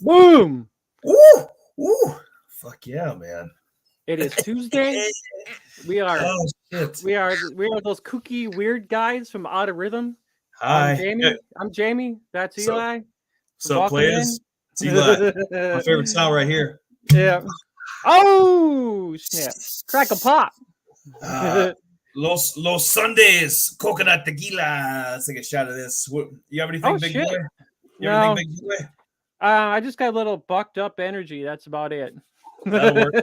Boom. Ooh. Fuck yeah, man. It is Tuesday. We are those kooky weird guys from Out of Rhythm. Hi. I'm Jamie. That's Eli. So players, it's Eli. My favorite sound right here. Yeah. Oh snap! Crack a pop. Los Sundays, coconut tequila. Let's take a shot of this. You have anything, big boy? No. Anything, big boy? I just got a little bucked up energy. That's about it. That'll work.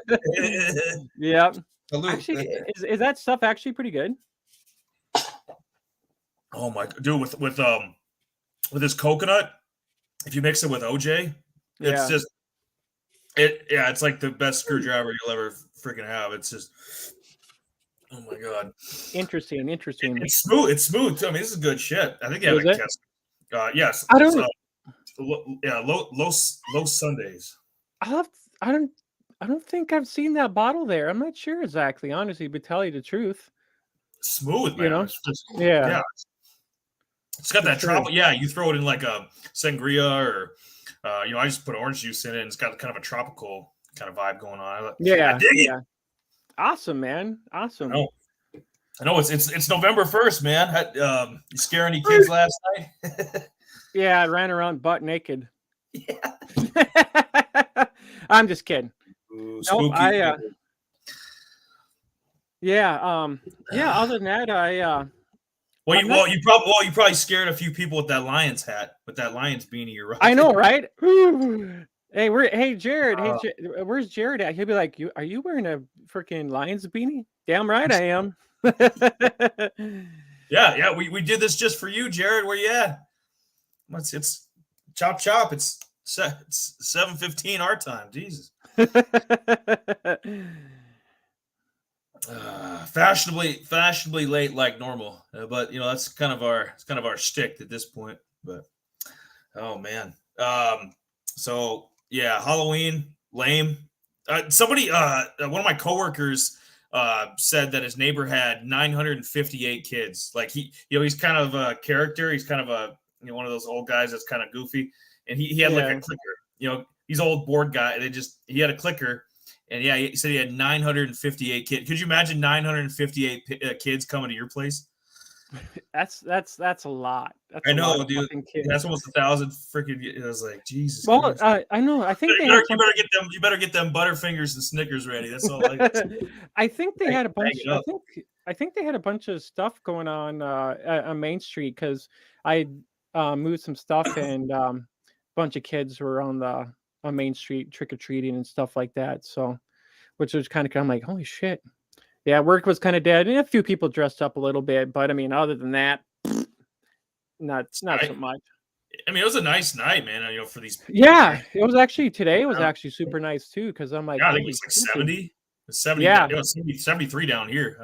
Yeah. Salute. Actually, is that stuff actually pretty good? Oh my dude, with this coconut, if you mix it with OJ, it's just it's like the best screwdriver you'll ever freaking have. It's just oh my god. Interesting. It's smooth too. I mean, this is good shit. I think you have a test. Yes. I don't Los Sundays. I don't think I've seen that bottle there. I'm not sure exactly, honestly, but tell you the truth. Smooth, man. You know? It's just, yeah. It's got that tropical. Yeah, you throw it in like a sangria or, I just put orange juice in it, and it's got kind of a tropical kind of vibe going on. I dig it. Awesome, man. Awesome. I know it's November 1st, man. You scare any kids last night? Yeah, I ran around butt naked. Yeah. I'm just kidding. Ooh, nope, other than that, you probably scared a few people with that Lions hat, with that Lions beanie you're right. I know, right? Hey Jared, where's Jared at? He'll be like, are you wearing a freaking Lions beanie? Damn right I am. Yeah, we did this just for you, Jared. Where you at? It's chop. It's 7:15 our time. Jesus. Fashionably late like normal, but that's kind of our shtick at this point. But oh man, so yeah, Halloween lame. Somebody, one of my coworkers, said that his neighbor had 958 kids. Like he's kind of a character. He's kind of a one of those old guys that's kind of goofy, and he had like a clicker. He's old bored guy. He had a clicker. And yeah, he said he had 958 kids. Could you imagine 958 kids coming to your place? That's a lot. I know, dude. That's almost 1,000 freaking. It was like Jesus. Well, I know. I think you better get them Butterfingers and Snickers ready. That's all. I think they had a bunch. I think they had a bunch of stuff going on Main Street because I moved some stuff and a bunch of kids were on Main Street trick-or-treating and stuff like that, so which was kind of I'm like, holy shit. Yeah, work was kind of dead, and a few people dressed up a little bit, but I mean, other than that, not so much. I mean, it was a nice night, man. For these people, yeah, it was actually today was actually super nice too, because I'm like, I think it was like 70. 70, yeah, it was 73 down here.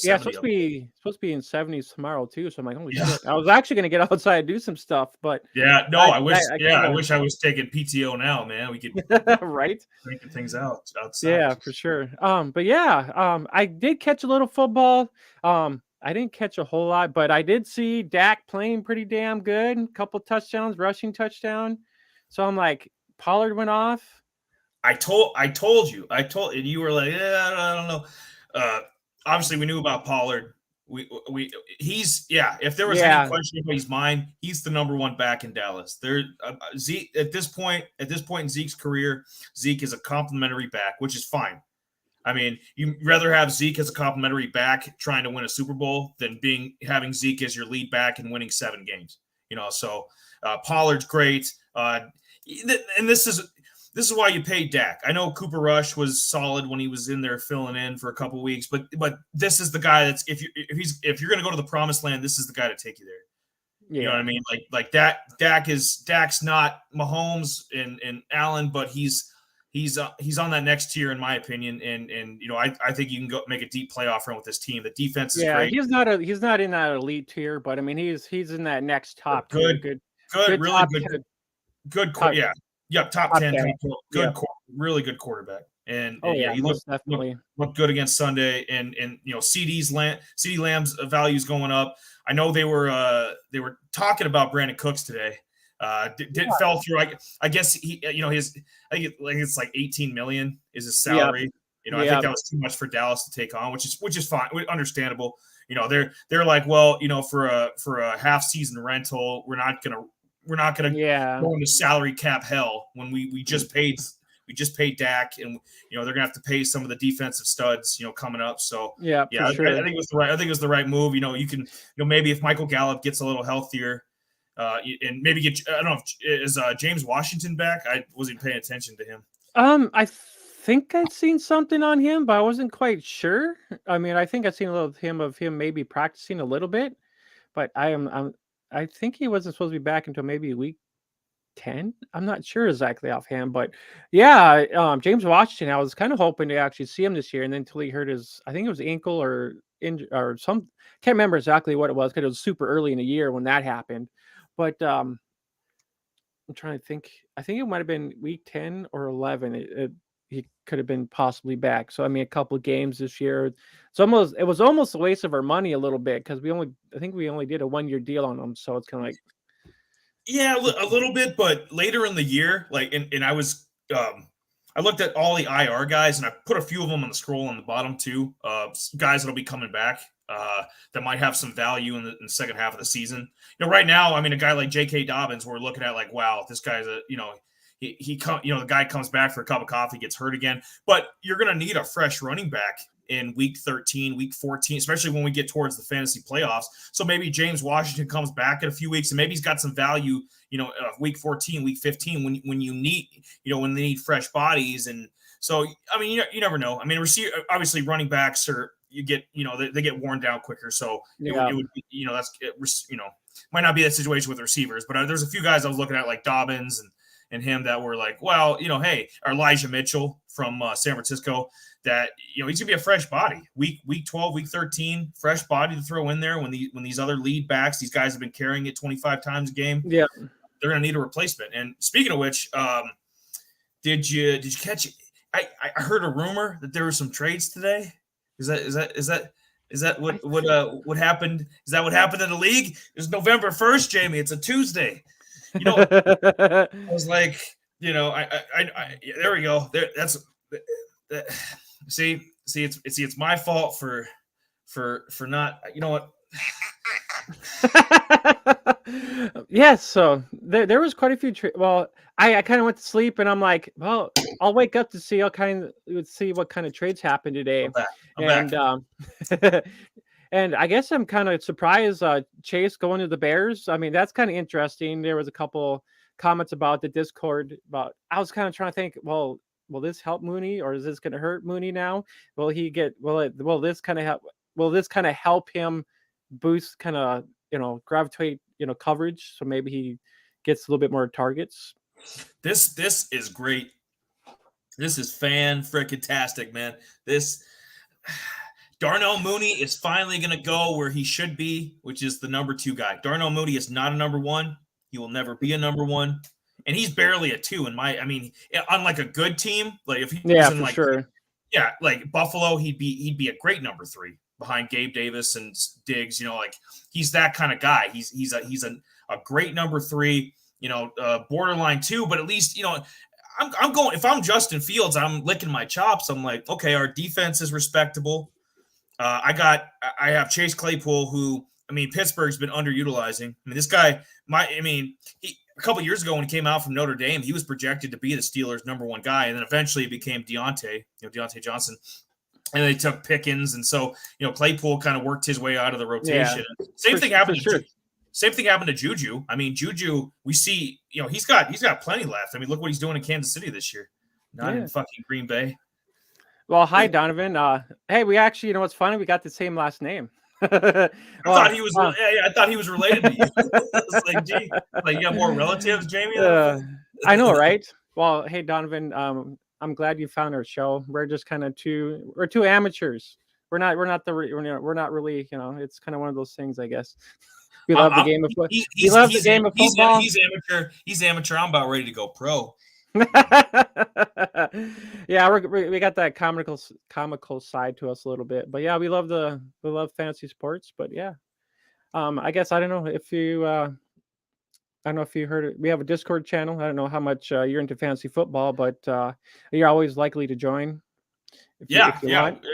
Yeah, it's supposed to be in 70s tomorrow too. So I'm like, holy shit! I was actually gonna get outside and do some stuff, but I wish I was taking PTO now, man. We could right making things out outside. Yeah, for sure. I did catch a little football. I didn't catch a whole lot, but I did see Dak playing pretty damn good. A couple touchdowns, rushing touchdown. So I'm like, Pollard went off. I told you, and you were like, I don't know. Obviously, we knew about Pollard. If there was any question about his mind, he's the number one back in Dallas. Zeke at this point in Zeke's career, Zeke is a complimentary back, which is fine. I mean, you'd rather have Zeke as a complimentary back trying to win a Super Bowl than having Zeke as your lead back and winning 7 games. So Pollard's great, and this is why you pay Dak. I know Cooper Rush was solid when he was in there filling in for a couple weeks, but this is the guy that's if you're going to go to the promised land, this is the guy to take you there. Yeah. You know what I mean? Like Dak's not Mahomes and Allen, but he's on that next tier in my opinion. And I think you can go make a deep playoff run with this team. The defense is great. He's not in that elite tier, but I mean he's in that next top good, really good. Yep, top 10. Really good quarterback. And he looked good against Sunday. And CeeDee Lamb's value's going up. I know they were talking about Brandon Cooks today, Did fell through. I guess he, I think it's like 18 million is his salary. I think that was too much for Dallas to take on, which is fine, understandable. They're like, well, for a half season rental, we're not gonna go into salary cap hell when we just paid Dak, and they're gonna have to pay some of the defensive studs coming up. So for sure. I think it was the right move. You can maybe if Michael Gallup gets a little healthier, and maybe I don't know is James Washington back? I wasn't paying attention to him. I think I'd seen something on him, but I wasn't quite sure. I mean, I think I've seen a little of him maybe practicing a little bit, but I think he wasn't supposed to be back until maybe week 10. I'm not sure exactly offhand, but James Washington, I was kind of hoping to actually see him this year, and then until he hurt I think it was ankle or some, can't remember exactly what it was because it was super early in the year when that happened. But I'm trying to think. I think it might have been week 10 or 11. He could have been possibly back. So I mean, a couple of games this year. It was almost a waste of our money a little bit because I think we only did a 1-year deal on him. So it's kind of like. Yeah, a little bit, but later in the year, and I was, I looked at all the IR guys, and I put a few of them on the scroll on the bottom too. Guys that'll be coming back that might have some value in the second half of the season. Right now, I mean, a guy like J.K. Dobbins, we're looking at like, wow, this guy's the guy comes back for a cup of coffee, gets hurt again. But you're going to need a fresh running back in week 13, week 14, especially when we get towards the fantasy playoffs. So maybe James Washington comes back in a few weeks, and maybe he's got some value, week 14, week 15, when you need, when they need fresh bodies. And so, I mean, you never know. I mean, obviously running backs they get worn down quicker. So it would be, might not be that situation with receivers, but there's a few guys I was looking at like Dobbins and him that were like, well, hey, or Elijah Mitchell from San Francisco, that he's gonna be a fresh body. Week 12, week 13, fresh body to throw in there when these other lead backs, these guys have been carrying it 25 times a game. Yeah, they're gonna need a replacement. And speaking of which, did you catch? I heard a rumor that there were some trades today. Is that what happened? Is that what happened in the league? It's November 1st, Jamie. It's a Tuesday. I was like, there we go. It's my fault for not, what? Yes, so there was quite a few. I kind of went to sleep, and I'm like, well, I'll wake up to see. I'll kind of see what kind of trades happened today, I'm back. And I guess I'm kind of surprised Chase going to the Bears. I mean, that's kind of interesting. There was a couple comments about the Discord I was kind of trying to think, well, will this help Mooney or is this going to hurt Mooney now? Will this kind of help him boost kind of, gravitate, coverage. So maybe he gets a little bit more targets. This is great. This is fan-frickin-tastic, man. Darnell Mooney is finally going to go where he should be, which is the number 2 guy. Darnell Mooney is not a number 1. He will never be a number 1. And he's barely a 2 on like a good team. Like if he's in like, sure. Yeah, like Buffalo, he'd be a great number 3 behind Gabe Davis and Diggs. Like he's that kind of guy. He's a great number 3, borderline 2, but at least, I'm going, if I'm Justin Fields, I'm licking my chops. I'm like, okay, our defense is respectable. I have Chase Claypool, who, Pittsburgh's been underutilizing. This guy, a couple years ago when he came out from Notre Dame, he was projected to be the Steelers' number 1 guy, and then eventually it became Deontay Johnson, and they took Pickens, and so Claypool kind of worked his way out of the rotation. Yeah, Same thing happened to Juju. Juju, we see, he's got plenty left. Look what he's doing in Kansas City this year, not in fucking Green Bay. Well, hi, Donovan. Hey, we actually, what's funny? We got the same last name. I thought he was related to you. It's like, gee, you got more relatives, Jamie? I know, right? Well, hey, Donovan. I'm glad you found our show. We're just kind of two amateurs. We're not really. It's kind of one of those things, I guess. We love the game of football. We love the game of football. He's amateur. I'm about ready to go pro. Yeah, we got that comical side to us a little bit, but yeah, we love fantasy sports. But yeah, I guess I don't know if you I don't know if you heard it. We have a Discord channel. I don't know how much you're into fantasy football, but you're always likely to join Yeah, if you yeah, want.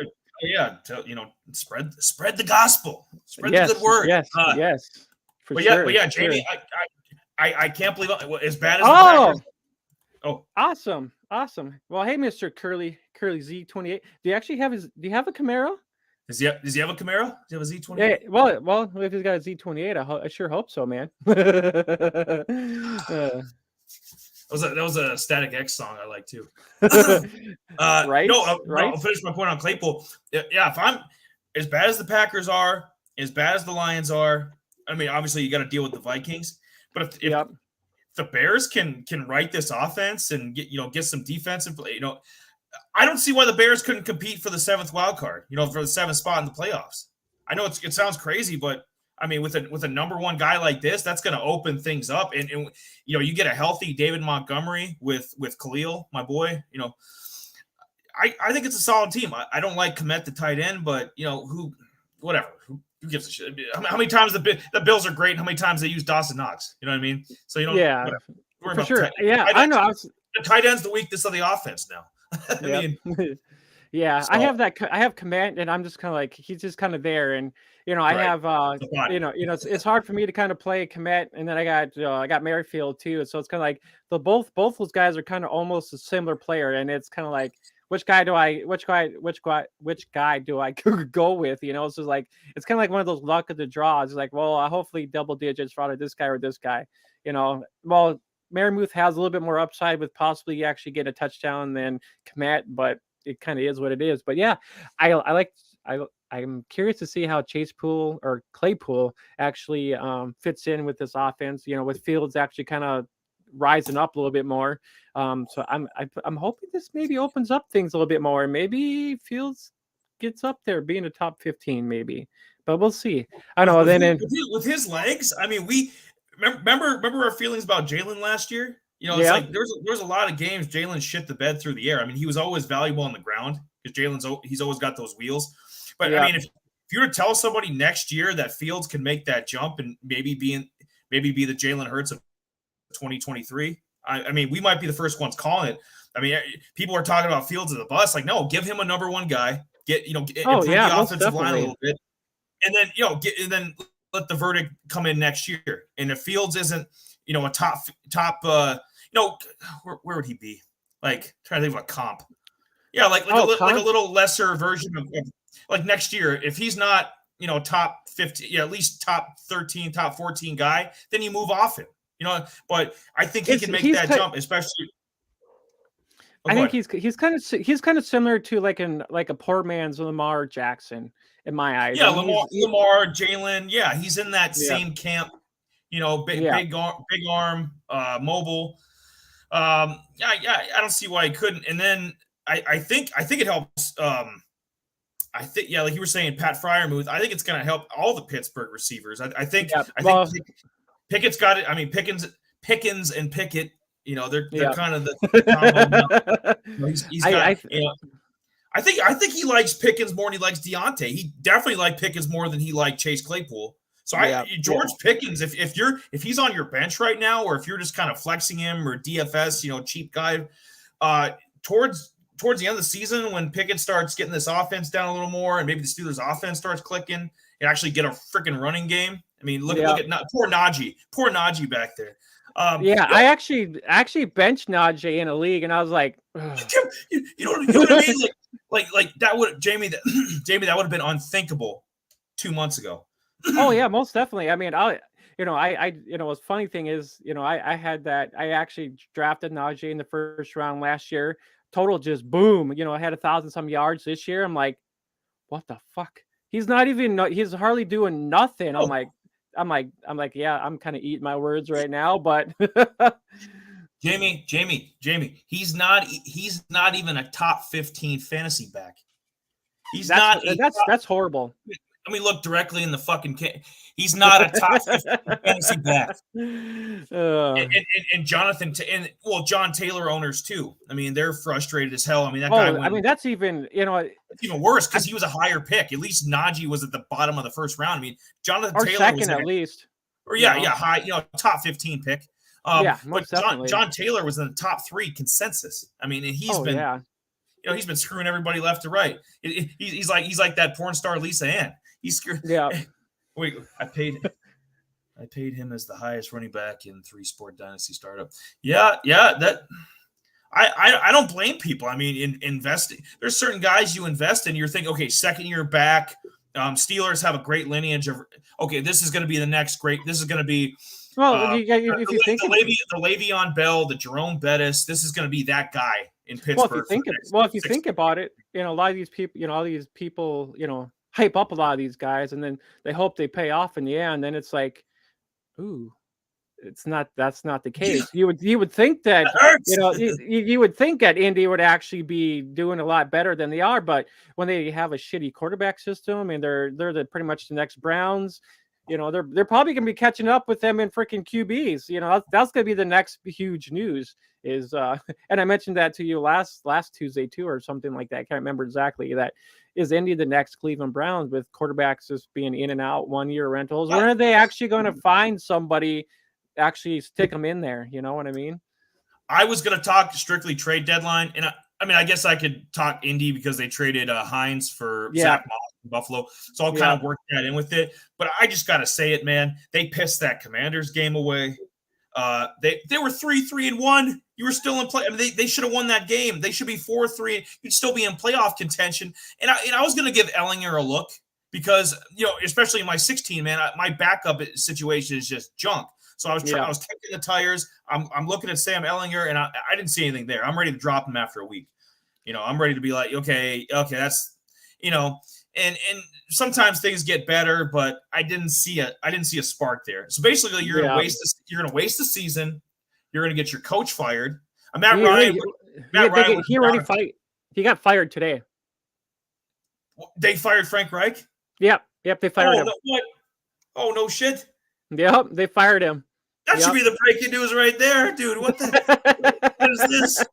yeah. Spread the gospel, spread the good Yes, word. yes, yes, for But sure, yeah, for sure. Jamie, I can't believe as bad as the Oh, Packers. Oh, awesome, awesome. Well, hey, Mister Curly Z28, do you actually have do you have a Camaro? does he have a Camaro? Does he have a Yeah, Z28? well, if he's got a Z28, I sure hope so, man. That was a Static X song I like too. Right, No, right. I'll finish my point on Claypool. Yeah, if I'm as bad as the Packers are, as bad as the Lions are, I mean, obviously you got to deal with the Vikings. But if Yep. the Bears can write this offense and get some defensive play, I don't see why the Bears couldn't compete for the 7th wild card, for the 7th spot in the playoffs. I know it sounds crazy, but I mean, with a number one guy like this, that's going to open things up. And you get a healthy David Montgomery with Khalil, my boy. I think it's a solid team. I don't like Kmet, the tight end, but whatever. Who gives a shit? How many times the Bills are great, and how many times they use Dawson Knox? You know what I mean? So yeah, whatever. for sure. Yeah, I know. The tight end's the weakness of the offense now. Yeah. Yeah, so, I have command, and I'm just kind of like he's just kind of there, and I have it's hard for me to kind of play Komet, and then I got Merrifield too, so it's kind of like both those guys are kind of almost a similar player, and it's kind of like which guy do I go with? So like it's kind of like one of those luck of the draws. It's like, well, hopefully double digits for either this guy or this guy. Well, Marimuth has a little bit more upside with possibly actually get a touchdown than Komet, but it kind of is what it is. But yeah, I'm curious to see how Claypool actually fits in with this offense. With Fields actually kind of rising up a little bit more. So I'm hoping this maybe opens up things a little bit more. Maybe Fields gets up there, being a top 15, maybe. But we'll see. I know. With his legs, I mean, we remember our feelings about Jalen last year. It's like there's a lot of games Jalen shit the bed through the air. I mean, he was always valuable on the ground because he's always got those wheels. But I mean, if you were to tell somebody next year that Fields can make that jump and maybe be the Jalen Hurts of 2023, I mean, we might be the first ones calling it. I mean, people are talking about Fields of the bus. Like, no, give him a number one guy. Improve the offensive line a little bit, and then and then let the verdict come in next year. And if Fields isn't a top where would he be? Like, trying to think of a comp. Yeah, like a little lesser version of like next year. If he's not, top 15, at least top 13, top 14 guy, then you move off him. But I think he can make that jump, especially. I think he's kind of similar to like a poor man's Lamar Jackson in my eyes. Yeah, Lamar, Jalen. Yeah, he's in that same camp. Big arm, mobile. I don't see why he couldn't. And then I think it helps. I think like you were saying, Pat Freiermuth. I think it's going to help all the Pittsburgh receivers. I think Pickett's got it. I mean, Pickens and Pickett. They're kind of the combo. He's got. I think he likes Pickens more than he likes Deontay. He definitely liked Pickens more than he liked Chase Claypool. So George Pickens, if he's on your bench right now, or if you're just kind of flexing him or DFS, cheap guy, towards the end of the season when Pickett starts getting this offense down a little more, and maybe the Steelers' offense starts clicking, and actually get a freaking running game. I mean, look at poor Najee back there. I actually benched Najee in a league, and I was like, you know what I mean? Like that would Jamie, that would have been unthinkable 2 months ago. Oh yeah, most definitely. I mean, what's funny thing is, I had that. I actually drafted Najee in the first round last year. Total just boom. I had 1,000 some yards this year. I'm like, what the fuck? He's hardly doing nothing. I'm like, yeah, I'm kind of eating my words right now, but Jamie, he's not even a top 15 fantasy back. That's horrible. I mean, look directly in the fucking he's not a top 15 fantasy back. And Jonathan John Taylor owners too. I mean, they're frustrated as hell. I mean, that guy. I mean, that's even it's even worse because he was a higher pick. At least Najee was at the bottom of the first round. I mean, Jonathan Taylor second was at least. or You know? high, top 15 pick. Yeah, But most definitely. John Taylor was in the top 3 consensus. I mean, and he's Oh been yeah. he's been screwing everybody left to right. He's like that porn star Lisa Ann. He's screwed. Yeah. Wait, I paid him as the highest running back in 3-sport dynasty startup. Yeah, that I don't blame people. I mean, investing. There's certain guys you invest in. You're thinking, okay, second year back. Steelers have a great lineage of. Okay, this is going to be the next great. This is going to be. Well, if you think the Le'Veon Bell, the Jerome Bettis, this is going to be that guy in well, Pittsburgh. if you think about it, a lot of these people, all these people, hype up a lot of these guys, and then they hope they pay off in the end. Then it's like, ooh, that's not the case. You would think that you would think that Indy would actually be doing a lot better than they are, but when they have a shitty quarterback system and they're pretty much the next Browns, they're probably going to be catching up with them in freaking QBs. That's going to be the next huge news is and I mentioned that to you last Tuesday too, or something like that. I can't remember exactly. That is Indy the next Cleveland Browns with quarterbacks just being in and out 1-year rentals? When are they actually going to find somebody actually stick them in there? You know what I mean? I was going to talk strictly trade deadline, and I mean, I guess I could talk Indy because they traded Hines for Zach Moss in Buffalo, so I'll kind of work that in with it. But I just got to say it, man. They pissed that Commanders game away. They were 3-3-1. You were still in play. I mean, they should have won that game. They should be 4-3. You'd still be in playoff contention. And I was going to give Ellinger a look because especially in my 16 man, my backup situation is just junk. So I was kicking the tires. I'm looking at Sam Ellinger, and I didn't see anything there. I'm ready to drop him after a week. I'm ready to be like, okay, that's and sometimes things get better, but I didn't see a spark there. So basically, you're gonna waste the season. You're gonna get your coach fired. Matt Ryan. He got fired today. They fired Frank Reich. Yep, they fired him. What? Oh no shit. Yep, they fired him. That should be the breaking news right there, dude. What is this?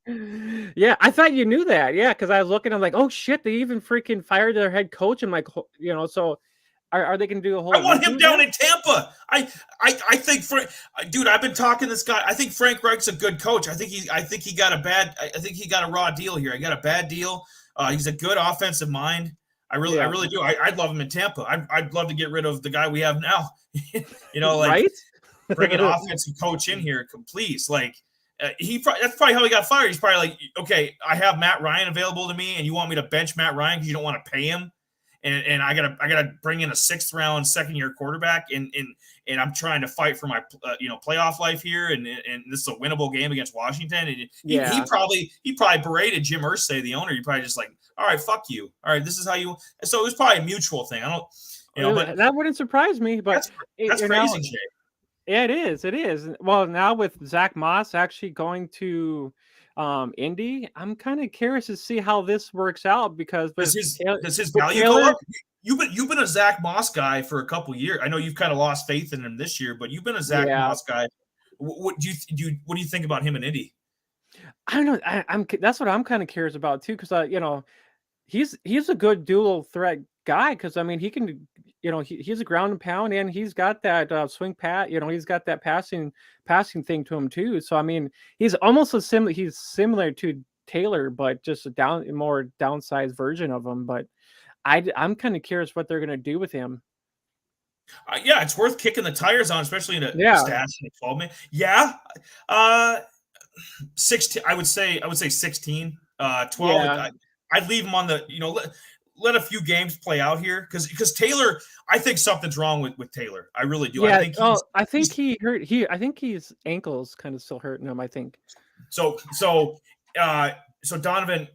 Yeah, I thought you knew that. Yeah, because I was looking, I'm like, oh shit, they even freaking fired their head coach. I'm like, so are they going to do a whole? I want him down in Tampa. I think dude, I've been talking to this guy. I think Frank Reich's a good coach. I think he got a raw deal here. I got a bad deal. He's a good offensive mind. I really do. I'd love him in Tampa. I'd love to get rid of the guy we have now. Right? Bring an offensive coach in here, please. Like that's probably how he got fired. He's probably like, okay, I have Matt Ryan available to me, and you want me to bench Matt Ryan because you don't want to pay him, and I gotta bring in a 6th round second-year quarterback, and I'm trying to fight for my playoff life here, and this is a winnable game against Washington. And he probably berated Jim Irsay, the owner. He probably just like, all right, fuck you. All right, this is how you. So it was probably a mutual thing. I don't, but that wouldn't surprise me. But that's crazy, Jay. Yeah, it is. It is. Well, now with Zach Moss actually going to Indy, I'm kind of curious to see how this works out because does his value go up? You've been a Zach Moss guy for a couple years. I know you've kind of lost faith in him this year, but you've been a Zach Moss guy. What do you think about him in Indy? I don't know. That's what I'm kind of curious about too, because he's a good dual threat guy because I mean he can he's a ground and pound and he's got that swing pat, he's got that passing thing to him too. So I mean he's almost he's similar to Taylor, but just a more downsized version of him. But I'm kind of curious what they're gonna do with him. It's worth kicking the tires on, especially in a stash in 12 man. Yeah, 16. I would say 16. 12. Yeah. I'd leave him on the let a few games play out here because Taylor. I think something's wrong with Taylor. I really do. Yeah, I think he hurt. I think his ankles kind of still hurting him. I think. So Donovan,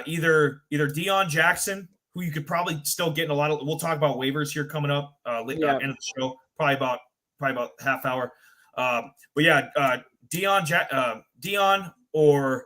either Deion Jackson, who you could probably still get in a lot of. We'll talk about waivers here coming up end of the show, probably about half hour. But yeah, Deion or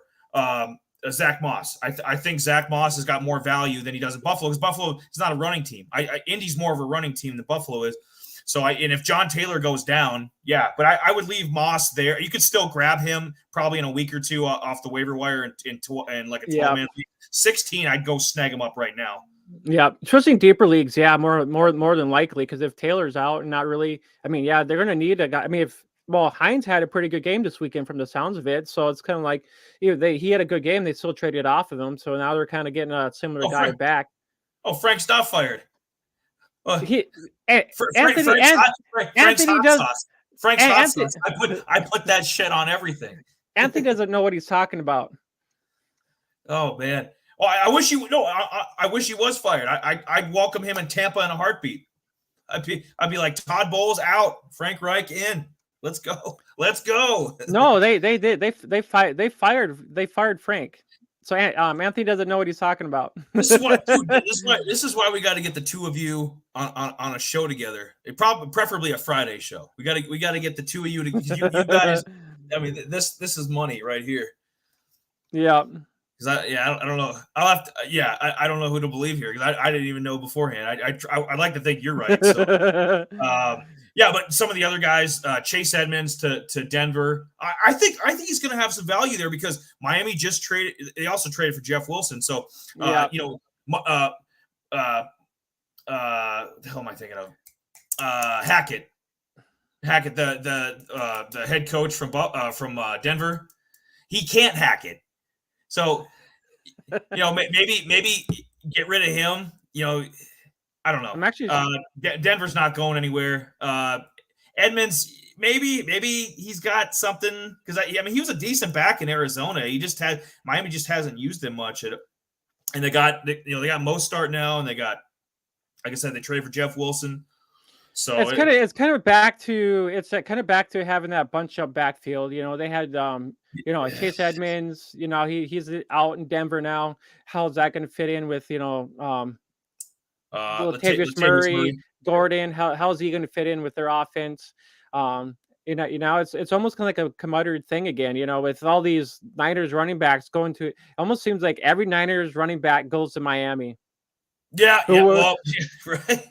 Zach Moss. I think Zach Moss has got more value than he does in Buffalo because Buffalo is not a running team. Indy's more of a running team than Buffalo is. So and if John Taylor goes down, but I would leave Moss there. You could still grab him probably in a week or two off the waiver wire and like a 12-man league. 16, I'd go snag him up right now. Yeah, especially in deeper leagues. Yeah, more than likely, because if Taylor's out and not really, I mean, yeah, they're gonna need a guy. I mean, if Hines had a pretty good game this weekend from the sounds of it, so it's kind of like he had a good game, they still traded off of him, so now they're kind of getting a similar guy back. Frank's not fired. He Anthony Frank's Anthony hot does sauce. Frank's hot Anthony, sauce. I put that shit on everything. Anthony doesn't know what he's talking about. Oh man. Oh, I wish he no. I wish he was fired. I'd welcome him in Tampa in a heartbeat. I'd be like, Todd Bowles out, Frank Reich in. Let's go. Let's go. No, they did. They fired Frank. So Anthony doesn't know what he's talking about. This is why we got to get the two of you on a show together. Preferably a Friday show. We got to get the two of you to you guys. I mean, this is money right here. Yeah. I don't know. I'll have to. Yeah, I don't know who to believe here because I didn't even know beforehand. I'd like to think you're right. So, yeah, but some of the other guys, Chase Edmonds to Denver, I think he's going to have some value there because Miami just traded. They also traded for Jeff Wilson. So, the hell am I thinking of? Hackett, the head coach from Denver, he can't hack it. So, maybe get rid of him. I don't know. I'm actually Denver's not going anywhere. Edmonds, maybe he's got something because he was a decent back in Arizona. Miami just hasn't used him much. And they got Mostert now, and they got, like I said, they traded for Jeff Wilson. So it's kind of back to having that bunch up backfield. They had Chase Edmonds. He's out in Denver now. How's that going to fit in with Latavius Murray, Gordon? How's he going to fit in with their offense? It's almost kind of like a commodity thing again. With all these Niners running backs going to, it almost seems like every Niners running back goes to Miami. Yeah. Well, right.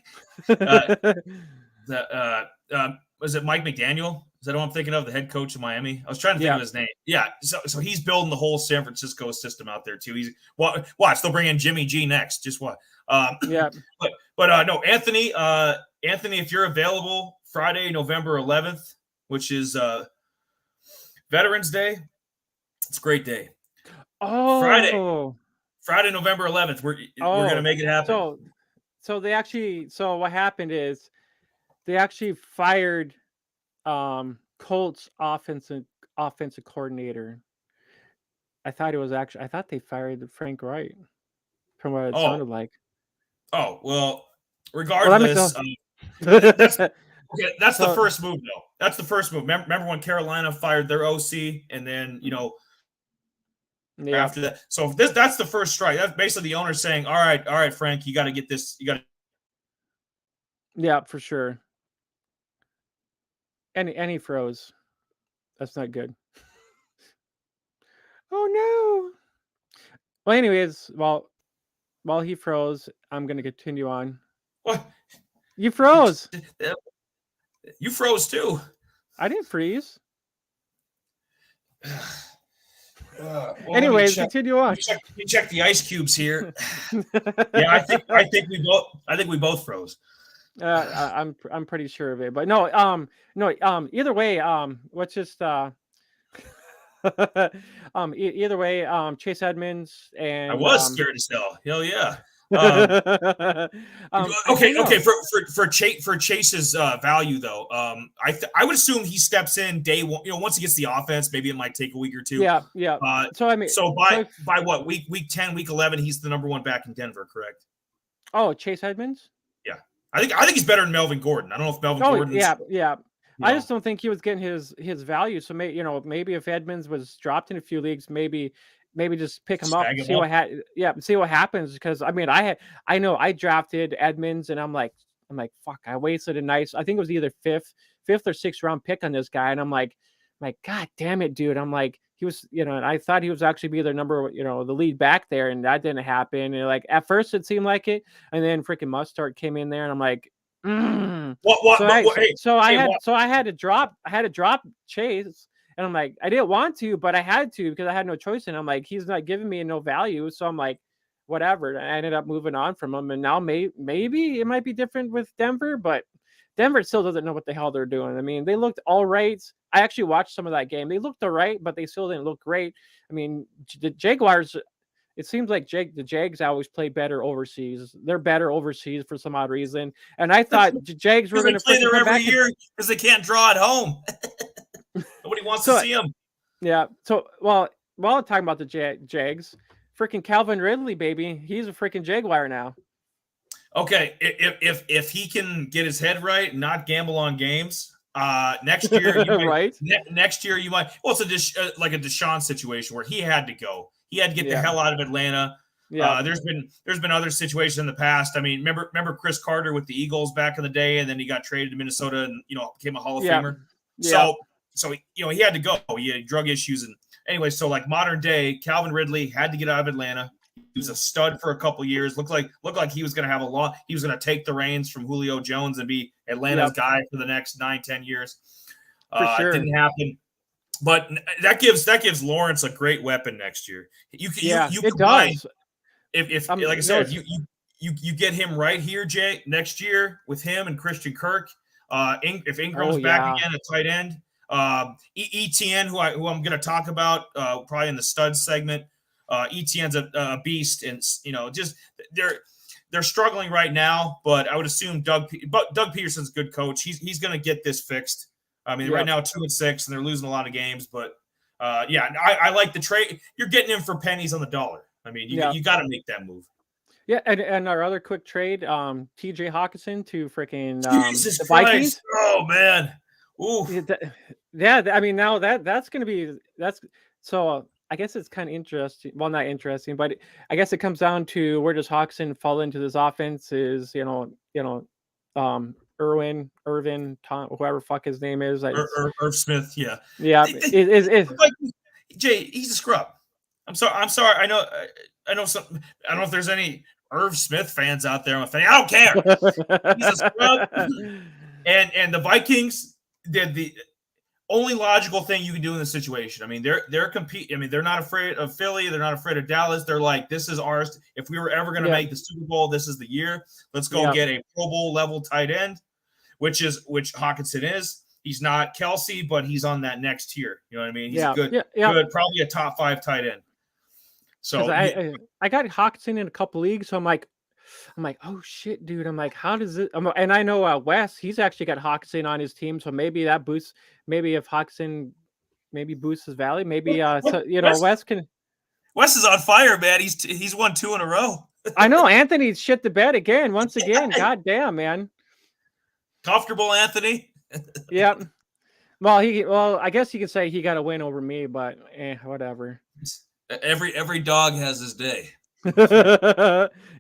Was it Mike McDaniel? Is that what I'm thinking of? The head coach of Miami? I was trying to think of his name. Yeah. So he's building the whole San Francisco system out there too. Watch. They'll bring in Jimmy G next. Just what? Yeah. But no, Anthony, if you're available Friday, November 11th, which is Veterans Day, it's a great day. Oh, Friday, November 11th. We're gonna make it happen. So what happened is they actually fired Colts offensive coordinator. I thought they fired Frank Wright from what it sounded like. Oh, well, regardless, that's the first move though. That's the first move. Remember when Carolina fired their OC and then, after that. So that's the first strike. That's basically the owner saying, all right, Frank, you got to get this. Yeah, for sure. And he froze. That's not good. Oh no. Well, anyways, while he froze, I'm gonna continue on. What? You froze. You froze too. I didn't freeze. Anyways, continue on. You check the ice cubes here. Yeah, I think we both froze. I'm pretty sure of it, but no. Either way, let's just either way, Chase Edmonds and I was scared as hell. Hell yeah. Okay. For Chase's value though, I would assume he steps in day one. Once he gets the offense, maybe it might take a week or two. Yeah. So by what week 10, week 11, he's the number one back in Denver, correct? Oh, Chase Edmonds. Yeah, I think he's better than Melvin Gordon. I don't know if Melvin Gordon. Yeah. I just don't think he was getting his value. So maybe if Edmonds was dropped in a few leagues, maybe just pick him up, see what happens. Because I know I drafted Edmonds, and I'm like, fuck, I wasted I think it was either fifth or sixth round pick on this guy, and I'm like, God damn it, dude. I'm like, he was, and I thought he was actually be their number, the lead back there, and that didn't happen. And like at first it seemed like it, and then freaking Mustard came in there, and I'm like, So I had to drop Chase, and I'm like, I didn't want to, but I had to because I had no choice. And I'm like, he's not giving me no value. So I'm like, whatever. I ended up moving on from him, and now maybe it might be different with Denver, but Denver still doesn't know what the hell they're doing. I mean, they looked all right. I actually watched some of that game. They looked all right, but they still didn't look great. I mean, the Jaguars. It seems like the Jags always play better overseas. They're better overseas for some odd reason. And I thought the Jags were Because going they to play freaking there come every back. year because they can't draw at home. Nobody wants to So see them. yeah. So while talking about the Jags, freaking Calvin Ridley, baby, he's a freaking Jaguar now. Okay, if he can get his head right, and not gamble on games, next year you might. Right? Next year you might. Well, it's like a Deshaun situation where he had to go. He had to get the hell out of Atlanta. Yeah. There's been other situations in the past. I mean, remember Chris Carter with the Eagles back in the day, and then he got traded to Minnesota and became a Hall of Famer. Yeah. So he had to go. He had drug issues and anyway. So like modern day, Calvin Ridley had to get out of Atlanta. He was a stud for a couple years. Looked like he was going to have a lot. He was going to take the reins from Julio Jones and be Atlanta's guy for the next 9-10 years. For sure. It didn't happen. But that gives Lawrence a great weapon next year. You combine, does. If like I said, you get him right here, Jay, next year with him and Christian Kirk. If Ingram's back again at tight end, ETN, who I'm going to talk about probably in the stud segment. ETN's a beast, and just they're struggling right now. But I would assume Doug Peterson's a good coach. He's going to get this fixed. I mean, right now 2-6, and they're losing a lot of games. But I like the trade. You're getting him for pennies on the dollar. I mean, you got to make that move. Yeah, and our other quick trade, TJ Hawkinson to freaking Jesus the Christ. Vikings. Oh man. Ooh. Yeah, I mean now that's going to be so. I guess it's kind of interesting. Well, not interesting, but I guess it comes down to where does Hawkinson fall into this offense? Is Irvin, Tom, whoever fuck his name is, Irv Smith, yeah. Is like, Jay? He's a scrub. I'm sorry. I know some. I don't know if there's any Irv Smith fans out there. I don't care. He's a scrub. And the Vikings did the only logical thing you can do in this situation. I mean, they're competing. I mean, they're not afraid of Philly. They're not afraid of Dallas. They're like, this is ours. If we were ever going to make the Super Bowl, this is the year. Let's go get a Pro Bowl level tight end, which Hawkinson is. He's not Kelsey, but he's on that next tier. You know what I mean? He's good, probably a top 5 tight end. So I got Hawkinson in a couple leagues. So I'm like, oh shit, dude. I'm like, how does it? And I know Wes, he's actually got Hawkinson on his team, so maybe that boosts. Maybe if Hawkinson boosts his value, maybe Wes can. Wes is on fire, man. He's won 2 in a row. I know Anthony shit the bed once again. God damn, man. Comfortable, Anthony. Yep. Well, I guess you could say he got a win over me, but whatever. Every dog has his day.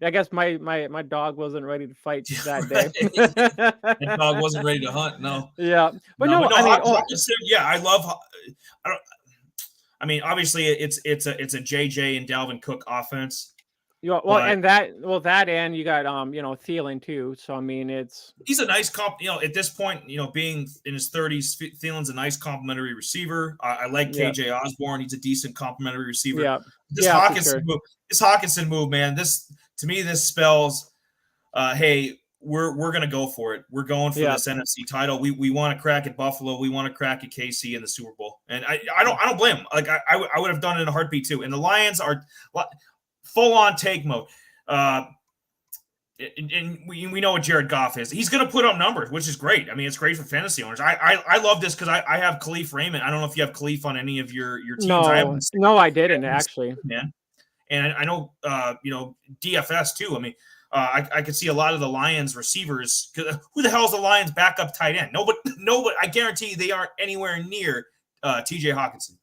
I guess my dog wasn't ready to fight that day. That dog wasn't ready to hunt. No. Yeah, but I mean, Hawkinson, I love. I mean, obviously, it's a JJ and Dalvin Cook offense. Yeah, well, and that and you got Thielen too. So I mean, he's a nice comp. At this point, being in his 30s, Thielen's a nice complimentary receiver. I like KJ Osborne. He's a decent complimentary receiver. Yeah, this Hawkinson move, man. This spells, hey, we're gonna go for it. We're going for this NFC title. We want to crack at Buffalo. We want to crack at KC in the Super Bowl. And I don't blame him. Like I would have done it in a heartbeat too. And the Lions are full on take mode. And we know what Jared Goff is. He's going to put up numbers, which is great. I mean, it's great for fantasy owners. I love this because I have Khalif Raymond. I don't know if you have Khalif on any of your teams. No, I didn't actually. Man, and I know DFS too. I mean, I could see a lot of the Lions receivers. Who the hell is the Lions backup tight end? Nobody. I guarantee they aren't anywhere near TJ Hawkinson.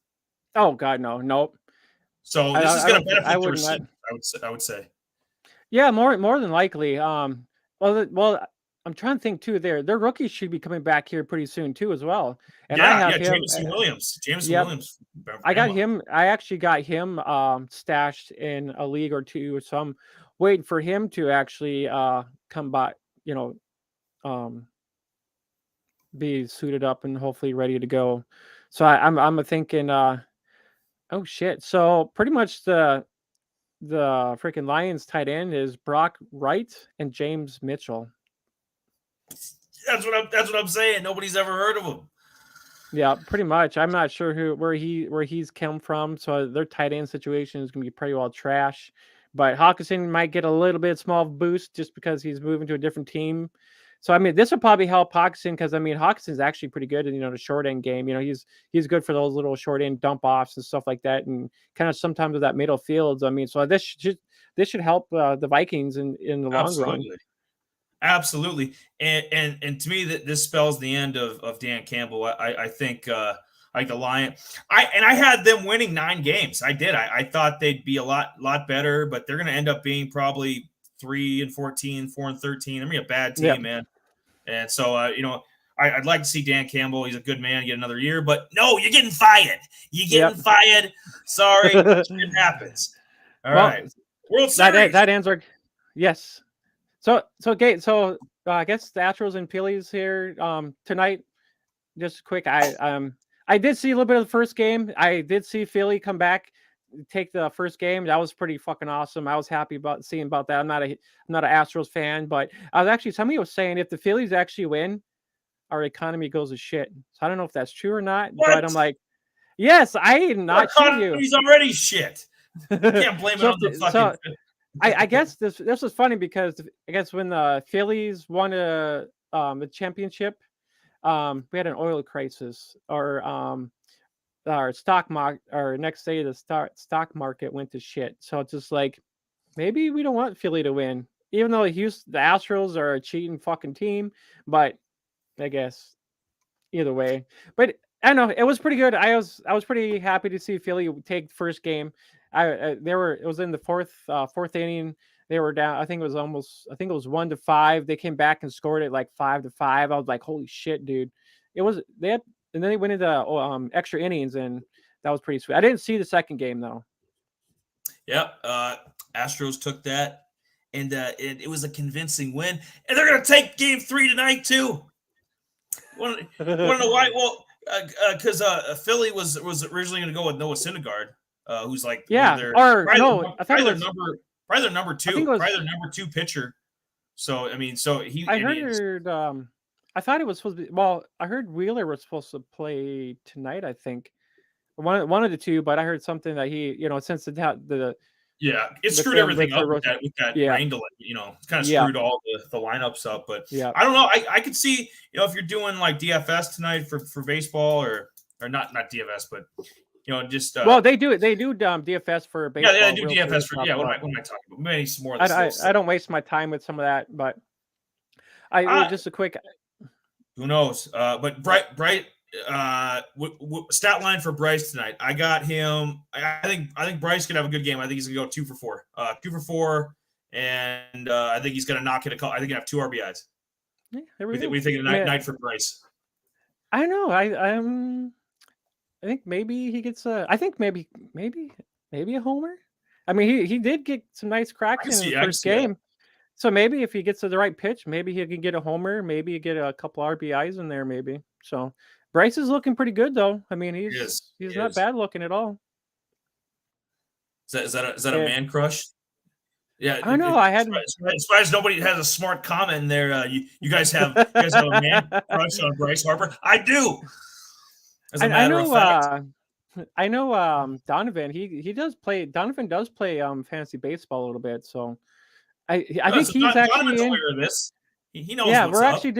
Oh God, no, nope. So this is going to benefit the receiver. I would say. Yeah, more than likely. Well, I'm trying to think too. Their rookies should be coming back here pretty soon too, as well. And I have him, Jameson Williams. Williams. I got him. I actually got him stashed in a league or two, so I'm waiting for him to actually come by. Be suited up and hopefully ready to go. So I'm thinking. Oh shit! So pretty much the freaking Lions tight end is Brock Wright and James Mitchell. That's what I'm saying. Nobody's ever heard of him. Yeah, pretty much. I'm not sure where he's come from. So their tight end situation is gonna be pretty well trash. But Hawkinson might get a little bit small boost just because he's moving to a different team. So I mean, this will probably help Hawkinson because I mean Hawkinson's actually pretty good in the short end game. He's good for those little short end dump offs and stuff like that, and kind of sometimes with that middle fields. I mean, so this should help the Vikings in the long run. Absolutely. And to me that this spells the end of Dan Campbell. I think like the Lion. I had them winning 9 games. I did. I thought they'd be a lot better, but they're gonna end up being probably 3-14, 4-13. I mean, a bad team, man. And so I'd like to see Dan Campbell. He's a good man, get another year, but no, you're getting fired. You're getting fired. Sorry, it happens. All right. World Series. That ends our yes. So I guess the Astros and Phillies here tonight. Just quick, I did see a little bit of the first game. I did see Philly come back, take the first game. That was pretty fucking awesome. I was happy about seeing about that. I'm not an Astros fan, but I was actually somebody was saying if the Phillies actually win, our economy goes to shit. So I don't know if that's true or not, but I'm like, yes, I am not shitting you. He's already shit. You can't blame it on the fucking. I guess this was funny because I guess when the Phillies won the championship, we had an oil crisis, or our stock market, or next day the stock market went to shit. So it's just like maybe we don't want Philly to win, even though the Astros are a cheating fucking team. But I guess either way, but I don't know. It was pretty good. I was pretty happy to see Philly take first game. It was in the fourth inning. They were down. I think it was 1-5. They came back and scored it like 5-5. I was like, holy shit, dude. And then they went into extra innings, and that was pretty sweet. I didn't see the second game though. Yep. Astros took that, and it was a convincing win. And they're gonna take Game 3 tonight too. Want to know why? Well, because Philly was originally going to go with Noah Syndergaard, who's like probably their number two pitcher. So I mean, I thought it was supposed to be. Well, I heard Wheeler was supposed to play tonight. I think one of the two, but I heard something that he, since the it screwed everything up with that rain delay. It's kind of screwed all the lineups up. But I don't know. I could see, if you're doing like DFS tonight for baseball or not DFS, but just well, they do DFS for baseball. Yeah, they do DFS for what am I talking about? Maybe some more. I don't waste my time with some of that, but just a quick. Who knows? But Bright. Stat line for Bryce tonight. I got him. I think Bryce could have a good game. I think he's gonna go 2 for 4. 2 for 4, and I think he's gonna knock it. I think I have 2 RBIs. Yeah, what do you think of the night for Bryce? I don't know. I think maybe he gets I think maybe a homer. I mean, he did get some nice cracks in the first game. That. So maybe if he gets to the right pitch, maybe he can get a homer. Maybe he get a couple RBIs in there. Maybe so. Bryce is looking pretty good, though. I mean, he's not bad looking at all. Is that a man crush? Yeah, I know. I had. As far as nobody has a smart comment in there, you guys have a man crush on Bryce Harper. I do. As a matter of fact. I know. Donovan. He does play. Donovan does play fantasy baseball a little bit. So I think he's actually aware of this. He knows. Yeah, what's we're up. actually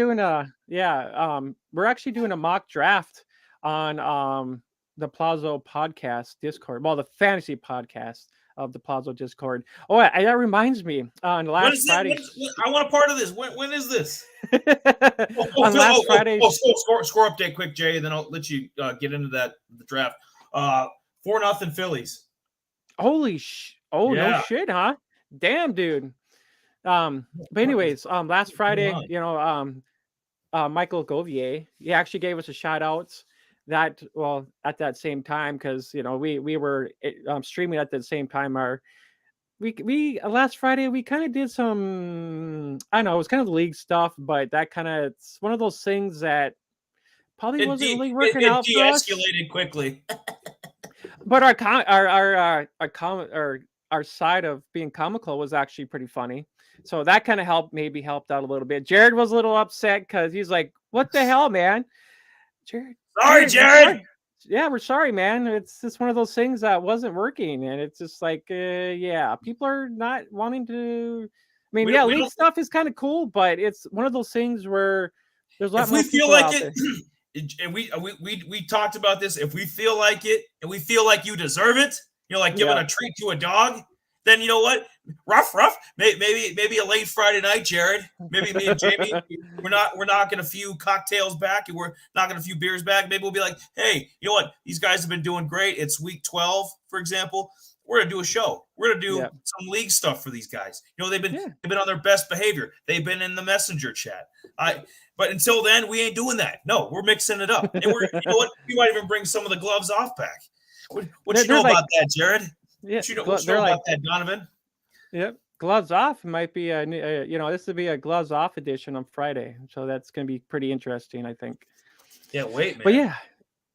doing a mock draft on the Plazo podcast Discord. Well, the fantasy podcast of the Plazo Discord. Oh, that reminds me. On last Friday, I want a part of this. When is this? On last Friday. Score update, quick, Jay, and then I'll let you get into the draft. 4-0 Phillies. Holy no shit, huh? Damn, dude. But anyways, last Friday, Michael Govier, he actually gave us a shout out at that same time, because we were streaming at the same time. We last Friday we kind of did some, I don't know, it was kind of league stuff, but that it's one of those things that probably wasn't really working out for us. It de-escalated quickly. But our our side of being comical was actually pretty funny. So that kind of helped out a little bit. Jared was a little upset because he's like, "What the hell, man?" Jared, Sorry, we're Jared. sorry. Yeah, we're sorry, man. It's just one of those things that wasn't working, and it's just like, yeah, people are not wanting to. I mean, yeah, We league don't. stuff is kind of cool, but it's one of those things where there's a lot If we more feel people like out it, there. and we talked about this. If we feel like it, and we feel like you deserve it, like giving Yeah, a treat to a dog, then you know what? Rough. Maybe a late Friday night, Jared. Maybe me and Jamie, we're knocking a few cocktails back, and we're knocking a few beers back. Maybe we'll be like, hey, you know what? These guys have been doing great. It's week 12, for example. We're gonna do a show. We're gonna do yeah, some league stuff for these guys. They've yeah. been on their best behavior. They've been in the messenger chat. But until then, we ain't doing that. No, we're mixing it up. And you know what? We might even bring some of the gloves off back. What you They're know like, about that, Jared? yeah, What you they're know like, about that, Donovan? yep. Gloves off might be this would be a gloves off edition on Friday, so that's gonna be pretty interesting, I think. Yeah, wait, But man. yeah,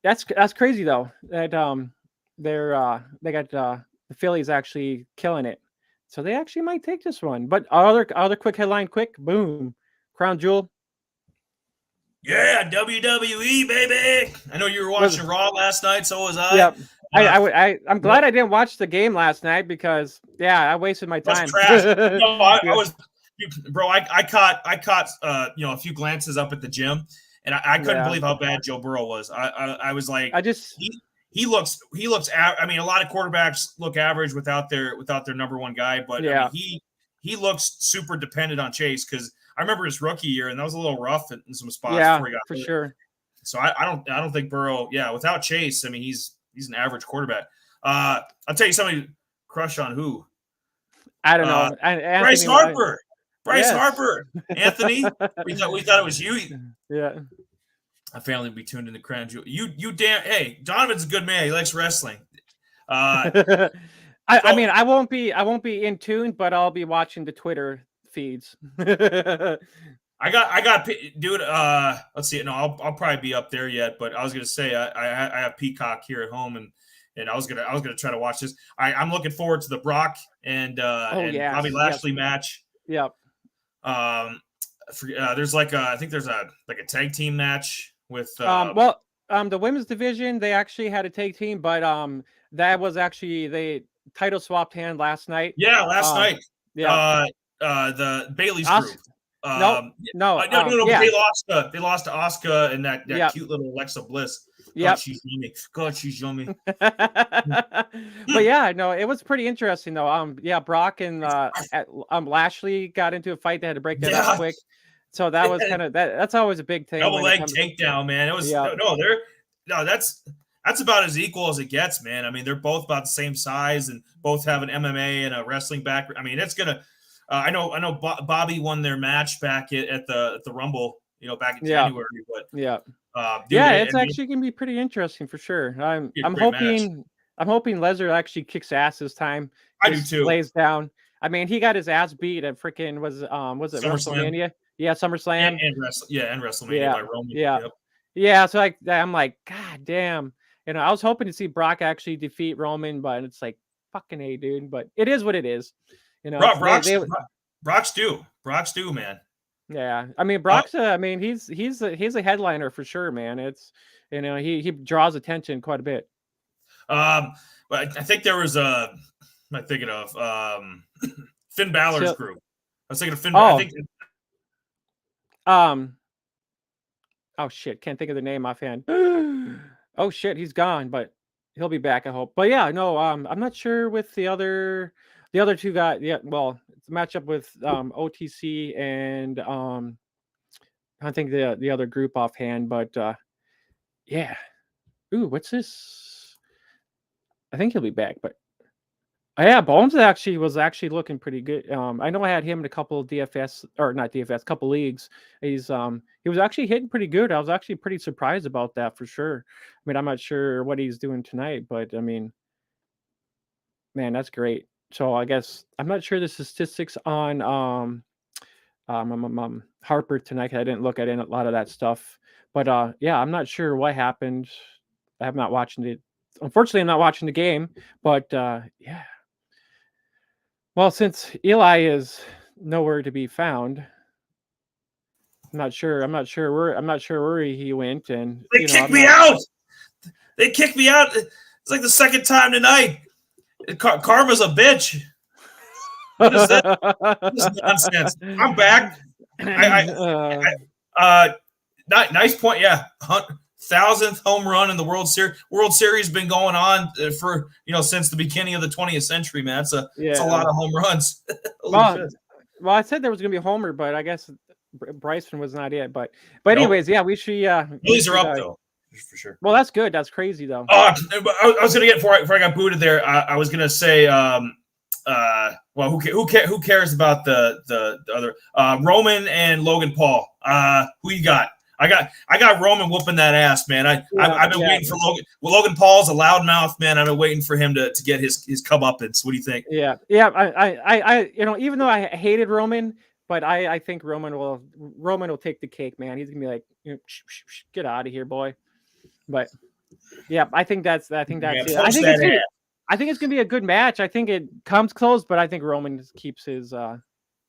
that's crazy though. That they got the Phillies actually killing it, so they actually might take this one. But other quick headline, quick boom, crown jewel Yeah, WWE, baby. I know you were was watching Raw last night, so was I. yeah. Uh, I'm yep, glad I didn't watch the game last night because I wasted my that's time. trash. No, I Yeah, was, bro. I caught a few glances up at the gym, and I couldn't yeah. believe how bad Joe Burrow was. I was like, I just he looks. I mean, a lot of quarterbacks look average without their number one guy, but I mean, yeah he looks super dependent on Chase because I remember his rookie year, and that was a little rough in some spots yeah before he got for hurt. sure. So I don't think Burrow. Yeah, without Chase, I mean, he's an average quarterback. I'll tell you somebody crush on who. I don't Uh, know. Bryce Anthony, Harper. Bryce yes. Harper. Anthony. We thought it was you. Yeah. A family will be tuned in the crown jewel. You damn. Hey, Donovan's a good man. He likes wrestling. Uh, I so mean, I won't be in tune, but I'll be watching the Twitter feeds. I got, dude. Let's see. No, I'll probably be up there yet. But I was gonna say I have Peacock here at home, and I was gonna try to watch this. I'm looking forward to the Brock and Oh Bobby yes, yes, Lashley match. yep. There's I think there's a tag team match with The women's division they actually had a tag team, but that was actually they title swapped hand last night. last night. Yeah. The Bailey's Os- group. no, no, No. yeah, They lost to Asuka and that yep, cute little Alexa Bliss. yep. God, she's yummy. But yeah, no, it was pretty interesting though. Yeah, Brock and Lashley got into a fight. They had to break that up quick. So that was kind of that's always a big thing. Double leg takedown, man. It was yeah, that's about as equal as it gets, man. I mean, they're both about the same size and both have an MMA and a wrestling background. I mean, it's gonna. I know. Bobby won their match back at the Rumble, back in January. But yeah, dude, it's actually gonna be pretty interesting for sure. I'm hoping Lesnar actually kicks ass this time. I do too. Lays down. I mean, he got his ass beat at freaking was it WrestleMania? Yeah, SummerSlam. And WrestleMania by Roman. Yeah. Yep. Yeah, so I'm like, God damn. I was hoping to see Brock actually defeat Roman, but it's like fucking A, dude. But it is what it is. Brock's due, man. Yeah. I mean, Brock's he's a headliner for sure, man. It's he draws attention quite a bit. But I think there was am I thinking of Finn Balor's group. I was thinking of Finn. Oh. I think oh shit, can't think of the name offhand. Oh shit, he's gone, but he'll be back, I hope. But yeah, no, I'm not sure with the other two guys. Yeah, well, it's a matchup with OTC and I think the other group offhand, but yeah. Ooh, what's this? I think he'll be back, but yeah, Bones was actually looking pretty good. I know I had him in a couple of DFS or not DFS, couple leagues. He was actually hitting pretty good. I was actually pretty surprised about that for sure. I mean, I'm not sure what he's doing tonight, but I mean, man, that's great. So I guess I'm not sure the statistics on Harper tonight. 'Cause I didn't look at a lot of that stuff, but yeah, I'm not sure what happened. I have not watched it. Unfortunately, I'm not watching the game, but yeah. Well, since Eli is nowhere to be found, I'm not sure where he went, and They kicked me out. They kicked me out. It's like the second time tonight. Karma's a bitch. What is this? This is nonsense. I'm back. Nice point. Yeah, 1,000th home run in the World Series. World Series been going on for since the beginning of the 20th century, man. It's a lot of home runs. well, I said there was gonna be a homer, but I guess Bryson was not it. But anyways, yeah, we should. Phillies are up though, for sure. Well, that's good. That's crazy though. I was gonna get before I got booted there. I was gonna say, well, who cares about the other Roman and Logan Paul? Who you got? I got Roman whooping that ass, man. I've been waiting for Logan. Well, Logan Paul's a loudmouth, man. I've been waiting for him to get his comeuppance. What do you think? Yeah. I even though I hated Roman, but I think Roman will take the cake, man. He's gonna be like, get out of here, boy. But yeah, I think that's it. I think it's gonna be a good match. I think it comes close, but I think Roman keeps his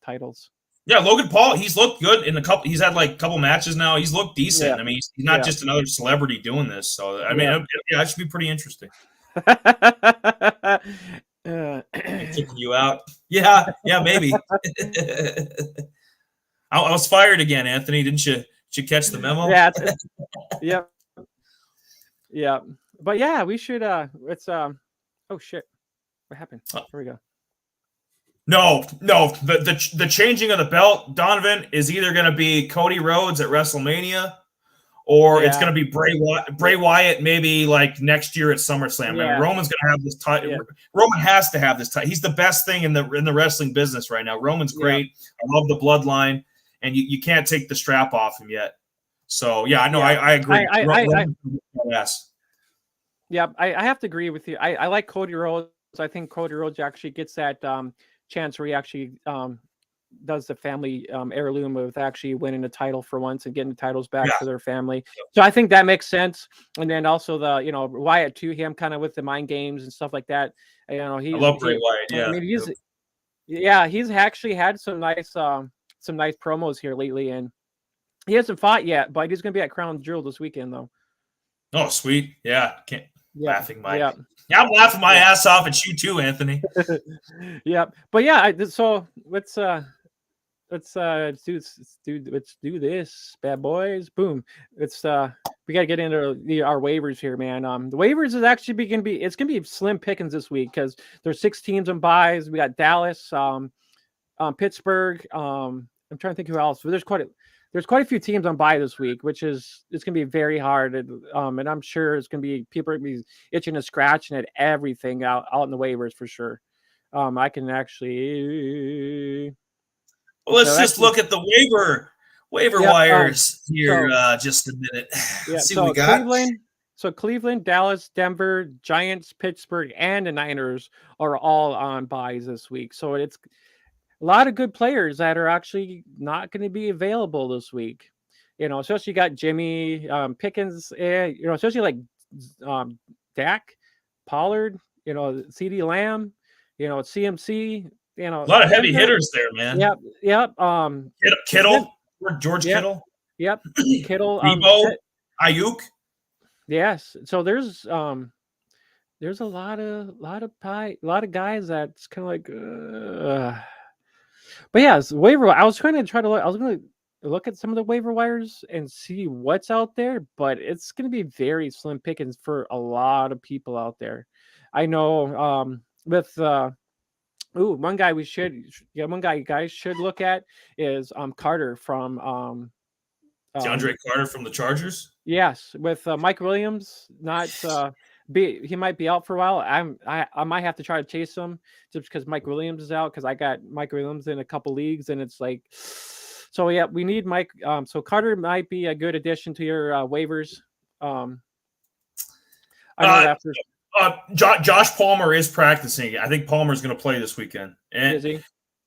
titles. Yeah, Logan Paul, he's looked good in a couple. He's had like a couple matches now. He's looked decent. Yeah. I mean, he's not just another celebrity doing this. So I mean, that should be pretty interesting. Kicking you out? Yeah, maybe. I was fired again, Anthony. Didn't you? Did you catch the memo? Yeah. Yeah. But yeah, we should. It's oh shit! What happened? Here we go. No. The changing of the belt, Donovan, is either going to be Cody Rhodes at WrestleMania, or it's going to be Bray Wyatt maybe like next year at SummerSlam. Yeah. I mean, Roman's going to have this title. Yeah. Roman has to have this title. He's the best thing in the wrestling business right now. Roman's great. Yeah. I love the bloodline, and you can't take the strap off him yet. So yeah, I agree. Yeah, I have to agree with you. I like Cody Rhodes. I think Cody Rhodes actually gets that chance where he actually does the family heirloom of actually winning the title for once and getting the titles back to their family. So I think that makes sense. And then also the Wyatt to him kind of with the mind games and stuff like that. I love Bray Wyatt. Yeah, I mean he's actually had some nice promos here lately, and he hasn't fought yet, but he's gonna be at Crown Jewel this weekend though. Oh, sweet. Yeah. Laughing I'm laughing my ass off at you too, Anthony. Yeah. But yeah, so let's do this, bad boys. Boom. It's we gotta get into our waivers here, man. The waivers is actually gonna be slim pickings this week because there's 6 teams on buys. We got Dallas, Pittsburgh. I'm trying to think who else. But there's quite a few teams on bye this week, which it's going to be very hard. And I'm sure it's going to be people are going to be itching and scratching at everything out in the waivers for sure. I can actually. Well, let's just look at the waiver wires here. Just a minute. Let's see what we got. Cleveland, Dallas, Denver, Giants, Pittsburgh, and the Niners are all on buys this week. So it's a lot of good players that are actually not going to be available this week. Especially you got Jimmy Pickens, especially like Dak, Pollard, CD Lamb, CMC, a lot of heavy hitters there, man. Yep. Kittle, George Kittle. Yep. Kittle. Debo, Ayuk. Yes. So there's a lot of guys that's kind of like. But yeah, waiver. I was going to look at some of the waiver wires and see what's out there, but it's going to be very slim pickings for a lot of people out there. I know with one guy you guys should look at is Carter from DeAndre Carter from the Chargers. Yes, with Mike Williams not. He might be out for a while. I might have to try to chase him just because Mike Williams is out, because I got Mike Williams in a couple leagues, and it's like, so yeah, we need Mike. So Carter might be a good addition to your waivers. Josh Palmer is practicing. I think Palmer's going to play this weekend. And, is he?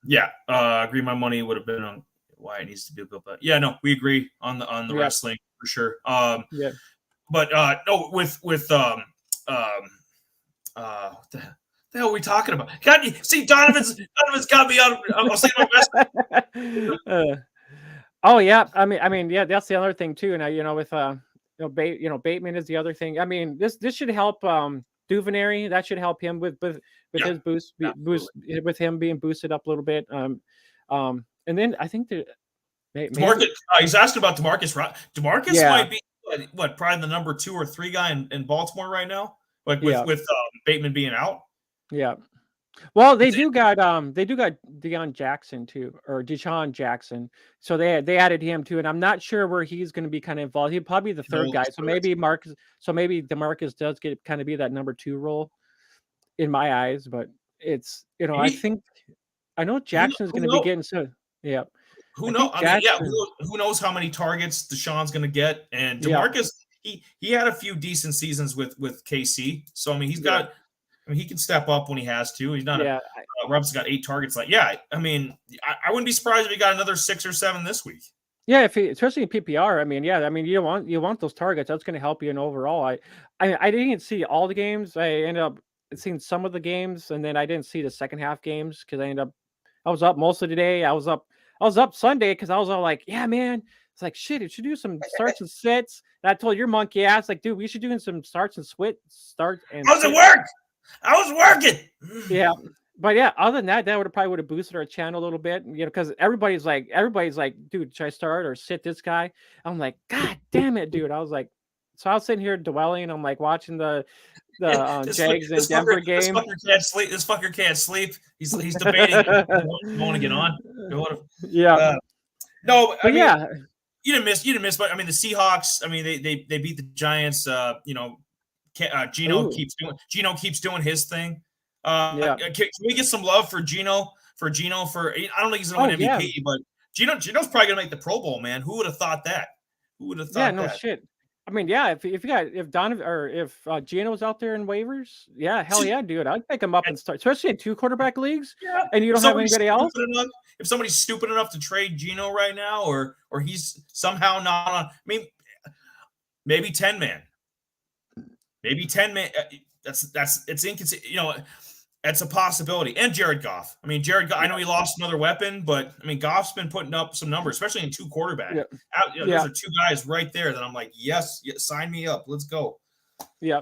Yeah, agree. My money would have been on why it needs to be built. But yeah, no, we agree on the wrestling for sure. But no, with the hell are we talking about? God, see, Donovan's got me on. I was thinking about oh yeah, I mean, yeah, that's the other thing too. And with Bateman is the other thing. I mean, this should help Duvernay. That should help him with yeah, his boost with him being boosted up a little bit. And then I think that DeMarcus. He's asking about DeMarcus. DeMarcus might be probably the number 2 or 3 guy in Baltimore right now. Like with Bateman being out. Yeah. Well, they do got Deion Jackson too, or Deshaun Jackson. So they added him too, and I'm not sure where he's going to be kind of involved. He'd probably be the third guy. So maybe DeMarcus does get kind of be that number 2 role in my eyes. But it's I know Jackson is going to be getting yeah. Who knows? Who knows how many targets Deshaun's going to get? And DeMarcus, he had a few decent seasons with KC. So I mean, he's got. I mean, he can step up when he has to. He's not. Rubb's got 8 targets. I mean, I wouldn't be surprised if he got another 6 or 7 this week. Yeah, especially in PPR. I mean, you want those targets. That's going to help you in overall. I didn't see all the games. I ended up seeing some of the games, and then I didn't see the second half games because I was up most of the day. I was up Sunday because I was all like, yeah, man. It's like, shit, it should do some starts and sits. And I told your monkey ass, like, dude, we should do some starts and starts and how's it work? I was working. Yeah. But yeah, other than that, probably would have boosted our channel a little bit, because everybody's like, dude, should I start or sit this guy? I'm like, God damn it, dude. I was like, so I was sitting here dwelling. I'm like watching the Jags and Denver game. This fucker can't sleep. He's debating. You want to get on? Yeah. No, I mean, you didn't miss. But I mean, the Seahawks. I mean, they beat the Giants. Gino keeps doing his thing. Can we get some love for Gino? I don't think he's going to win MVP, but Gino's probably going to make the Pro Bowl, man. Who would have thought that? Who would have thought that? Yeah, no shit. I mean, yeah, if Donovan or if Gino's out there in waivers, hell yeah, dude, I'd pick him up and start, especially in 2 quarterback leagues. Yeah, and you don't have anybody else. If somebody's stupid enough to trade Gino right now, or he's somehow not on, I mean, maybe 10-man. Maybe 10-man. It's inconsistent. That's a possibility. And Jared Goff. I mean, Jared Goff, I know he lost another weapon, but I mean, Goff's been putting up some numbers, especially in 2 quarterbacks. Those are 2 guys right there that I'm like, yes, sign me up. Let's go. Yeah.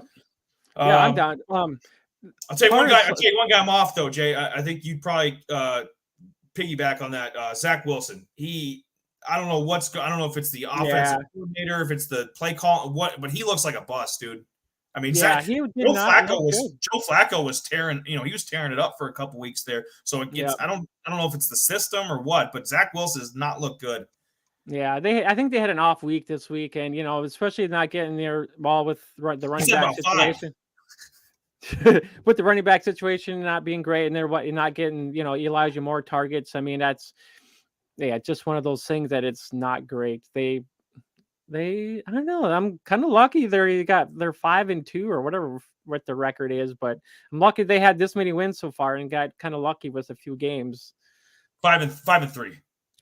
I'm down. I'll tell you one guy I'm off though, Jay. I think you'd probably piggyback on that. Zach Wilson. I don't know I don't know if it's the offensive coordinator, if it's the play call, but he looks like a bust, dude. I mean, Joe Flacco was tearing, he was tearing it up for a couple weeks there. So it gets, I don't know if it's the system or what, but Zach Wilson does not look good. Yeah, I think they had an off week this week, and especially not getting their ball with the running back situation. With the running back situation not being great, and they're not getting Elijah Moore targets. I mean, that's just one of those things that it's not great. I don't know. I'm kind of lucky they're 5-2 or whatever what the record is, but I'm lucky they had this many wins so far and got kind of lucky with a few games. 5-3.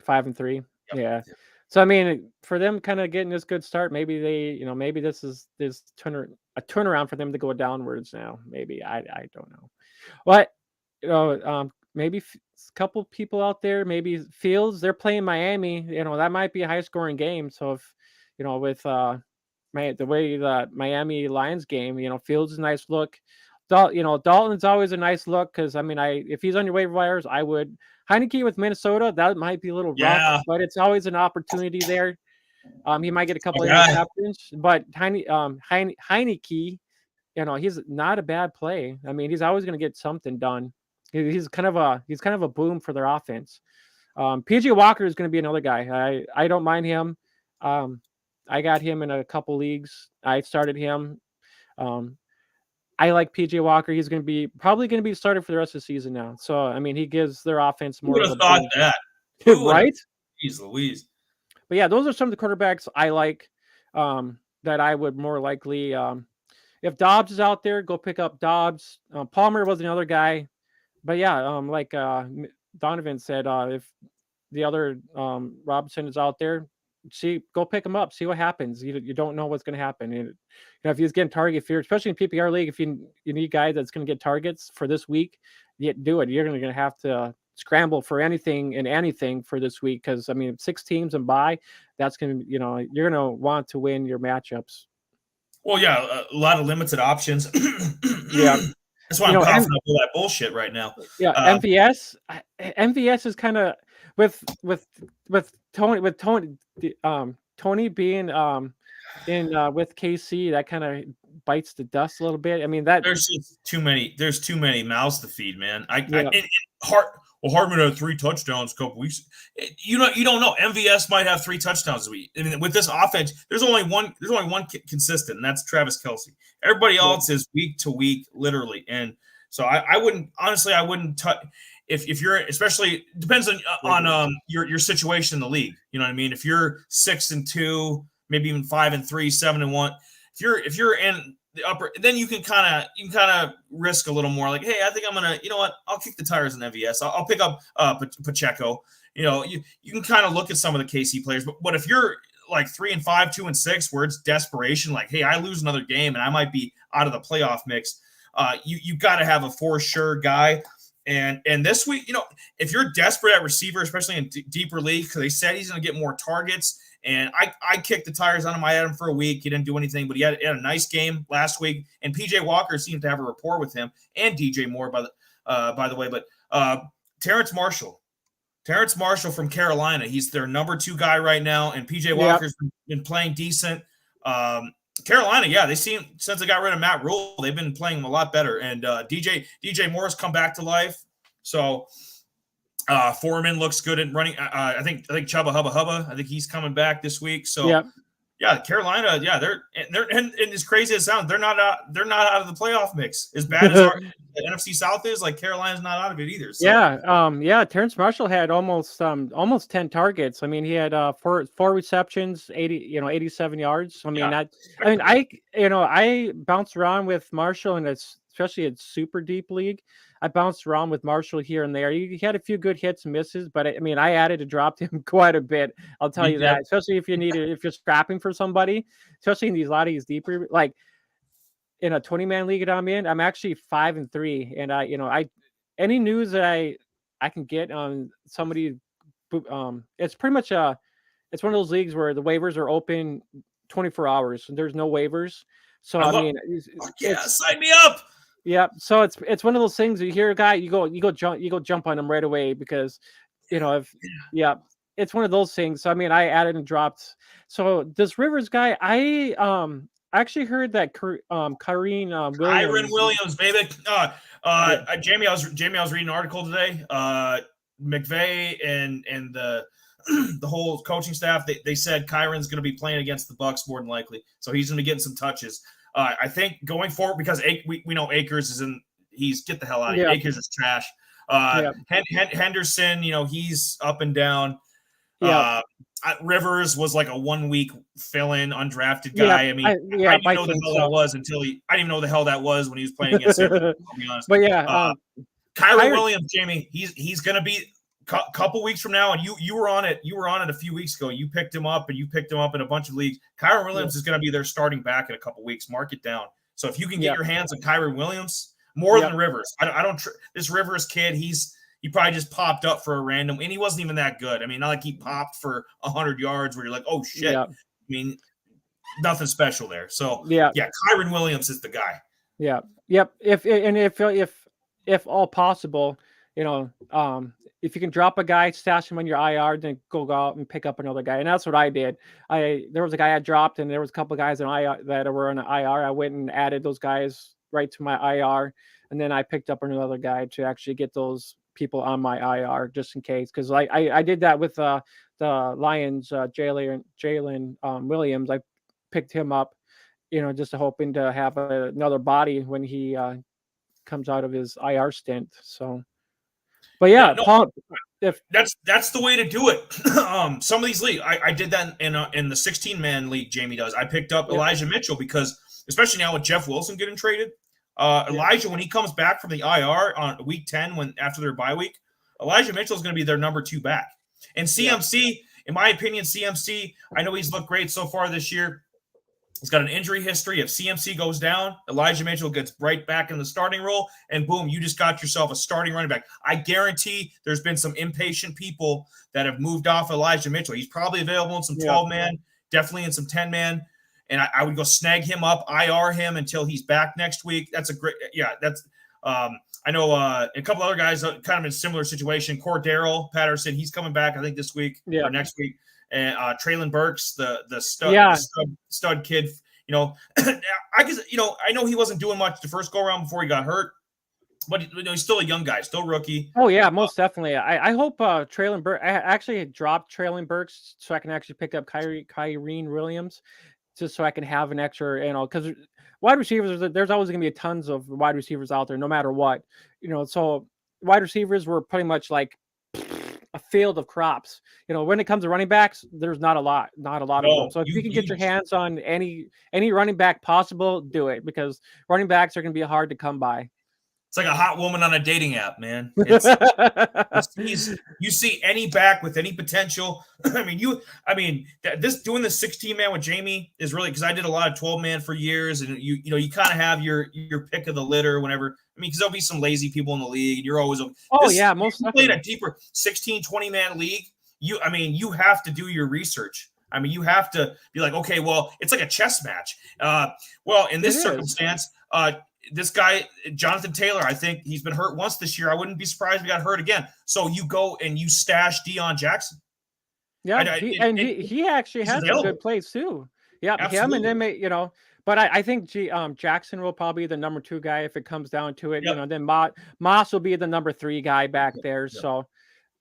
5-3. Yep. Yeah. So I mean, for them kind of getting this good start, maybe they, maybe this is a turnaround for them to go downwards now. Maybe I don't know. But maybe a couple people out there, maybe Fields, they're playing Miami. That might be a high scoring game. So if with the way the Miami Lions game, Fields is a nice look. Dalton's always a nice look because, I mean, if he's on your waiver wires, I would. Heineke with Minnesota, that might be a little rough, but it's always an opportunity there. He might get a couple of interceptions, but Heineke, he's not a bad play. I mean, he's always going to get something done. He's kind of a boom for their offense. PJ Walker is going to be another guy. I don't mind him. I got him in a couple leagues. I started him. I like PJ Walker. He's probably going to be started for the rest of the season now. So, I mean, he gives their offense more. Who would have thought that? Right? Jeez Louise. But yeah, those are some of the quarterbacks I like that I would more likely. If Dobbs is out there, go pick up Dobbs. Palmer was another guy. But yeah, like Donovan said, if the other Robinson is out there, go pick him up, see what happens. You don't know what's going to happen. And, if he's getting target fear, especially in PPR league, if you need guys that's going to get targets for this week, do it. You're going to have to scramble for anything and anything for this week because 6 teams and bye, that's going to you're going to want to win your matchups. Well, yeah, a lot of limited options. Yeah. That's why I'm coughing up all that bullshit right now. Yeah, MVS is kind of with Tony Tony being in with KC, that kind of bites the dust a little bit. There's too many mouths to feed, man. Hardman had 3 touchdowns a couple weeks. You don't know. MVS might have 3 touchdowns this week. With this offense, there's only one consistent, and that's Travis Kelce. Everybody else is week to week, literally. And so I wouldn't touch if you're, especially depends on your situation in the league. You know what I mean? If you're 6-2, maybe even 5-3, 7-1, if you're in the upper, then you can kind of risk a little more. Like, hey, I think I'm gonna, I'll kick the tires in MVS. I'll pick up Pacheco. You can kind of look at some of the KC players, but if you're like 3-5, 2-6, where it's desperation, like, hey, I lose another game and I might be out of the playoff mix. You got to have a for sure guy. And this week, if you're desperate at receiver, especially in deeper league, because they said he's going to get more targets. And I kicked the tires on him. I had him for a week. He didn't do anything, but he had a nice game last week. And PJ Walker seemed to have a rapport with him, and DJ Moore, by the way. But Terrence Marshall from Carolina, he's their number 2 guy right now. And PJ Walker's been playing decent. Carolina, yeah, they seem, since they got rid of Matt Rule, they've been playing a lot better. And DJ Moore's come back to life. So Foreman looks good at running. I think Chubba Hubba, I think he's coming back this week. So yeah, Carolina, yeah, they're and as crazy as it sounds, they're not out of the playoff mix. As bad as the NFC South is, like, Carolina's not out of it either. So. Yeah. Terrence Marshall had almost 10 targets. He had 4 receptions, 87 yards. I bounced around with Marshall, and especially in super deep league. I bounced around with Marshall here and there. He had a few good hits and misses, but I added and dropped him quite a bit. I'll tell you that, especially if you're scrapping for somebody, especially in a lot of these deeper, like in a 20-man league that I'm in, I'm actually 5-3. And I any news that I can get on somebody, it's pretty much it's one of those leagues where the waivers are open 24 hours and there's no waivers. So sign me up. Yeah, so it's one of those things. You hear a guy, you go jump on him right away because, it's one of those things. So I added and dropped. So this Rivers guy, I actually heard that Kyren Williams, baby. Jamie, I was reading an article today. McVay and the the whole coaching staff, they said Kyren's going to be playing against the Bucs more than likely, so he's going to be getting some touches. I think going forward, because we know Akers is get the hell out of here. Akers is trash. Henderson, he's up and down. Rivers was like a 1-week fill-in undrafted guy. I didn't even know the hell that was when he was playing against him. I'll be honest. But Kyren Williams, Jamie, he's going to be a couple weeks from now, and you were on it. You were on it a few weeks ago. You picked him up, and you picked him up in a bunch of leagues. Kyren Williams is going to be their starting back in a couple weeks. Mark it down. So if you can get your hands on Kyren Williams, more than Rivers. I don't. This Rivers kid, he probably just popped up for a random, and he wasn't even that good. Not like he popped for 100 yards where you're like, oh shit. Nothing special there. So Kyren Williams is the guy. Yeah. Yep. If all possible, if you can drop a guy, stash him on your IR, then go out and pick up another guy. And that's what I did. There was a guy I dropped, and there was a couple of guys in IR that were on IR. I went and added those guys right to my IR, and then I picked up another guy to actually get those people on my IR just in case. Because I did that with the Lions, Jalen Williams. I picked him up, just hoping to have another body when he comes out of his IR stint. So. But Paul, if that's the way to do it. Some of these leagues, I did that in the 16-man league. Jamie does. I picked up Elijah Mitchell because, especially now with Jeff Wilson getting traded, Elijah, when he comes back from the IR on week 10, after their bye week, Elijah Mitchell is going to be their number 2 back. And CMC, in my opinion, CMC, I know he's looked great so far this year. He's got an injury history. If CMC goes down, Elijah Mitchell gets right back in the starting role, and boom, you just got yourself a starting running back. I guarantee there's been some impatient people that have moved off Elijah Mitchell. He's probably available in some 12-man, definitely in some 10-man, and I would go snag him up, IR him until he's back next week. That's a great – that's I know a couple other guys kind of in a similar situation. Cordero Patterson, he's coming back, I think, this week or next week. And Traylon Burks, the stud kid, I guess I know he wasn't doing much the first go around before he got hurt, but he's still a young guy, still rookie. Oh yeah, most definitely. I hope Traylon Burks. I actually dropped Traylon Burks so I can actually pick up Kyrene Williams, just so I can have an extra, because wide receivers, there's always going to be tons of wide receivers out there, no matter what, So wide receivers were pretty much like a field of crops. When it comes to running backs, there's not a lot of them. So if you can get your hands on any running back possible, do it, because running backs are going to be hard to come by. It's like a hot woman on a dating app, man. You see any back with any potential. This doing the 16-man with Jamie is really, because I did a lot of 12-man for years, and you kind of have your pick of the litter whenever. Because there'll be some lazy people in the league, and you're always. Most definitely. Played a deeper 16, 20-man league. You have to do your research. You have to be like, okay, well, it's like a chess match. In this circumstance, this guy, Jonathan Taylor, I think he's been hurt once this year. I wouldn't be surprised if he got hurt again. So you go and you stash Deion Jackson. Yeah, he actually has some good plays too. Yeah, absolutely. Him, and then but I think Jackson will probably be the number 2 guy if it comes down to it. Then Moss will be the number 3 guy back there. Yep. So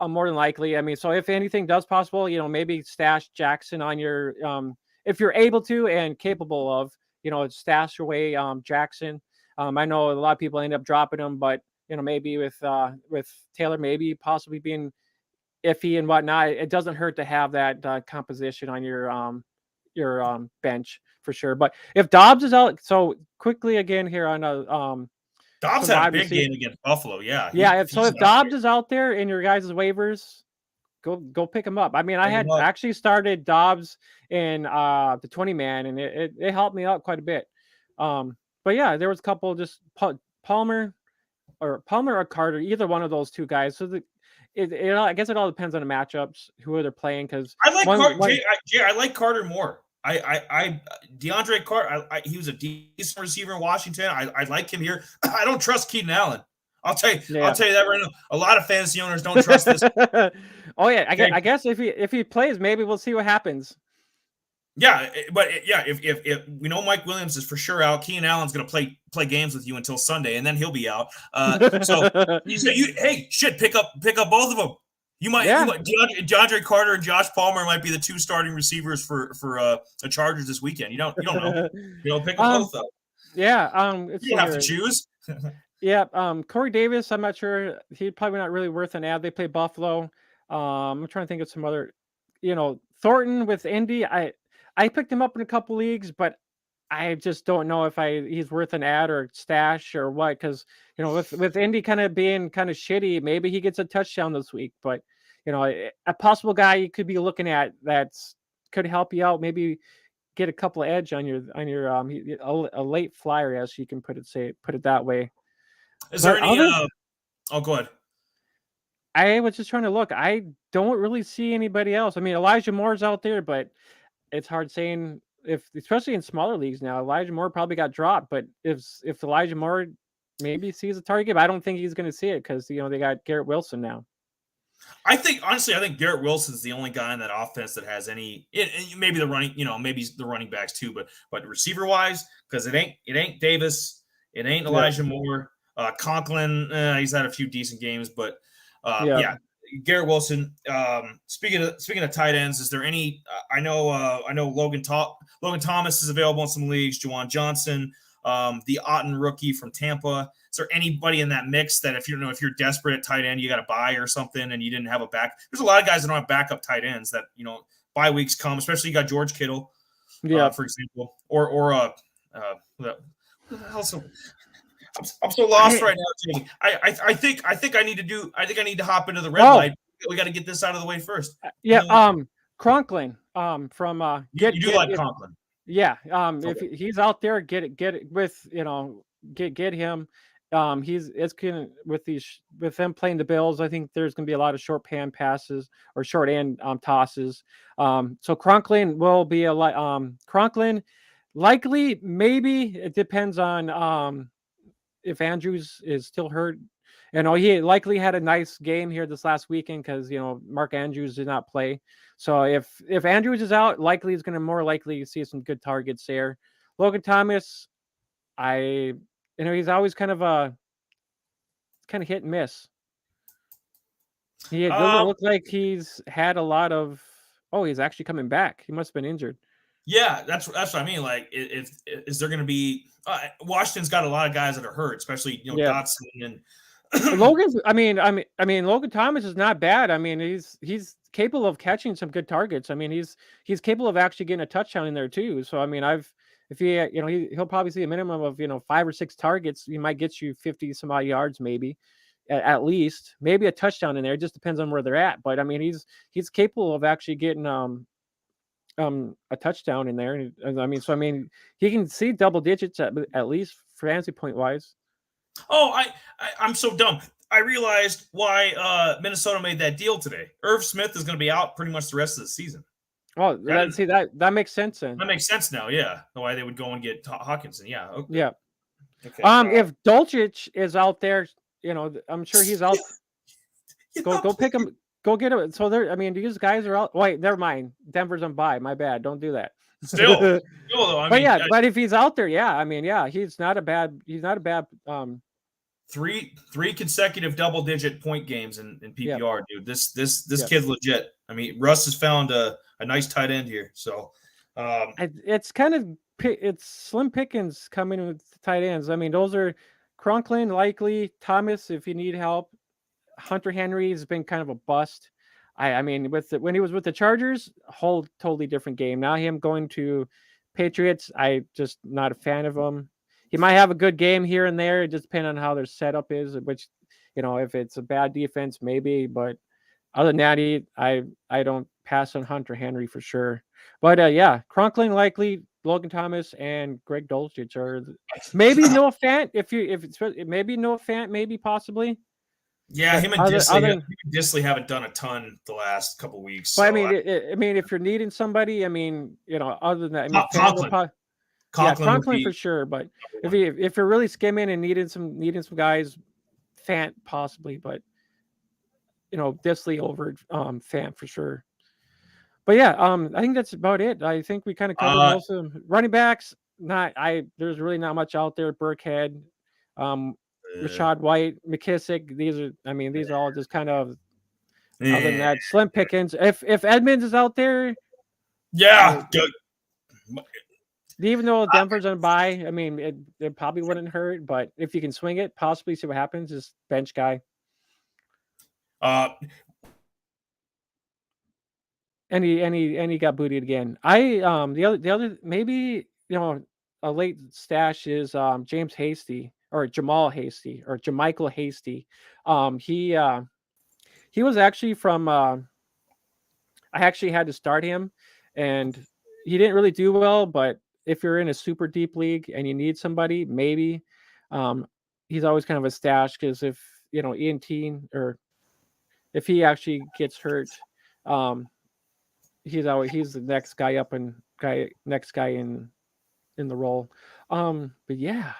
more than likely, so if anything does possible, maybe stash Jackson on your if you're able to and capable of, stash away Jackson. I know a lot of people end up dropping him, but maybe with Taylor, maybe possibly being iffy and whatnot, it doesn't hurt to have that composition on your bench for sure. But if Dobbs is out, so quickly again here on Dobbs had a big game against Buffalo, if Dobbs is out there in your guys' waivers, go pick him up. I had actually started Dobbs in the 20-man, and it helped me out quite a bit. But yeah, there was a couple, just Palmer or Carter, either one of those 2 guys. So I guess it all depends on the matchups, who they're playing. Because I like I like Carter more. DeAndre Carter, he was a decent receiver in Washington. I like him here. I don't trust Keenan Allen. I'll tell you that right now. A lot of fantasy owners don't trust this. Oh yeah, I guess if he plays, maybe we'll see what happens. Yeah, but if we know Mike Williams is for sure out, Keenan Allen's going to play games with you until Sunday, and then he'll be out. So pick up both of them. You might DeAndre Carter and Josh Palmer might be the 2 starting receivers for the Chargers this weekend. You don't know. Pick them both up. Yeah, you have to choose. Yeah, Corey Davis, I'm not sure. He's probably not really worth an ad. They play Buffalo. I'm trying to think of some other, Thornton with Indy. I picked him up in a couple leagues, but I just don't know if he's worth an ad or stash or what. Because with Indy kind of being kind of shitty, maybe he gets a touchdown this week. But a possible guy you could be looking at that could help you out. Maybe get a couple of edge on your a late flyer, as you can put it that way. Is there any? Go ahead. I was just trying to look. I don't really see anybody else. Elijah Moore's out there, but it's hard saying especially in smaller leagues now. Elijah Moore probably got dropped, but if Elijah Moore maybe sees a target, but I don't think he's going to see it because they got Garrett Wilson now. I think Garrett Wilson's the only guy in that offense that has any. Maybe the running, maybe the running backs too, but receiver wise, because it ain't Davis, it ain't Elijah Moore. Conklin, he's had a few decent games, but Garrett Wilson. Speaking of tight ends, is there any? I know Logan Thomas is available in some leagues. Juwan Johnson, the Otten rookie from Tampa. Is there anybody in that mix that if you're desperate at tight end, you got to buy or something, and you didn't have a back? There's a lot of guys that don't have backup tight ends that bye weeks come, especially you got George Kittle, for example, or also. I'm so lost right now, Jamie. I think I need to hop into the red light. We got to get this out of the way first. Conklin, from You do like Conklin. Yeah, if he's out there, get it with get him. It's gonna with them playing the Bills. I think there's gonna be a lot of short passes or short end tosses. So Conklin will be a lot. Conklin likely, maybe it depends on if Andrews is still hurt. He likely had a nice game here this last weekend because Mark Andrews did not play. So if Andrews is out, likely is going to more likely see some good targets there. Logan Thomas, he's always kind of hit and miss. He doesn't look like he's had a lot of. Oh, he's actually coming back. He must have been injured. Yeah, that's what I mean. Like, is there going to be? Washington's got a lot of guys that are hurt, especially Dotson and Logan's. I mean, Logan Thomas is not bad. I mean, he's capable of catching some good targets. I mean, he's capable of actually getting a touchdown in there too. So I mean, if he'll probably see a minimum of 5 or 6 targets. He might get you 50 some odd yards, maybe at least, maybe a touchdown in there. It just depends on where they're at. But I mean, he's capable of actually getting a touchdown in there. I mean, he can see double digits at least fantasy point wise. Oh, I'm so dumb. I realized why Minnesota made that deal today. Irv Smith is going to be out pretty much the rest of the season. Oh, that makes sense then. That makes sense now. Yeah, why they would go and get Hawkinson. Yeah. Okay. Yeah. Okay. If Dulcich is out there, I'm sure he's out. Go pick him. Go get him. So these guys are out. Wait, never mind. Denver's on bye. My bad. Don't do that. Still though. But if he's out there, he's not a bad. Three consecutive double-digit point games in PPR, dude. This kid's legit. I mean, Russ has found a nice tight end here. So it's slim pickings coming with tight ends. I mean, those are Conklin, likely Thomas if you need help. Hunter Henry has been kind of a bust. I mean, when he was with the Chargers, whole totally different game. Now him going to Patriots, I just not a fan of him. He might have a good game here and there, just depending on how their setup is, which, if it's a bad defense, maybe. But other than that, I don't pass on Hunter Henry for sure. But Conklin likely, Logan Thomas, and Greg Dulcich are maybe Noah Fant. If it's maybe Noah Fant, maybe possibly. Yeah, him and Disley haven't done a ton the last couple of weeks. But I mean, if you're needing somebody, other than that, Conklin for sure. But if you're really skimming and needing some guys, Fant possibly, but Disley over Fant for sure. But I think that's about it. I think we kind of covered most of them. Running backs, there's really not much out there. Burkhead, Rashad White, McKissick. These are all just kind of other than that, slim pickings. If Edmonds is out there, even though Denver's on bye, I mean, it probably wouldn't hurt. But if you can swing it, possibly see what happens. Just bench guy. And he got booted again. The other maybe a late stash is James Hasty or Jamal Hasty or Jamichael Hasty. He was actually from. I actually had to start him, and he didn't really do well. But if you're in a super deep league and you need somebody, maybe he's always kind of a stash because if Ian Teen or if he actually gets hurt, he's the next guy up and next guy in the role. But yeah,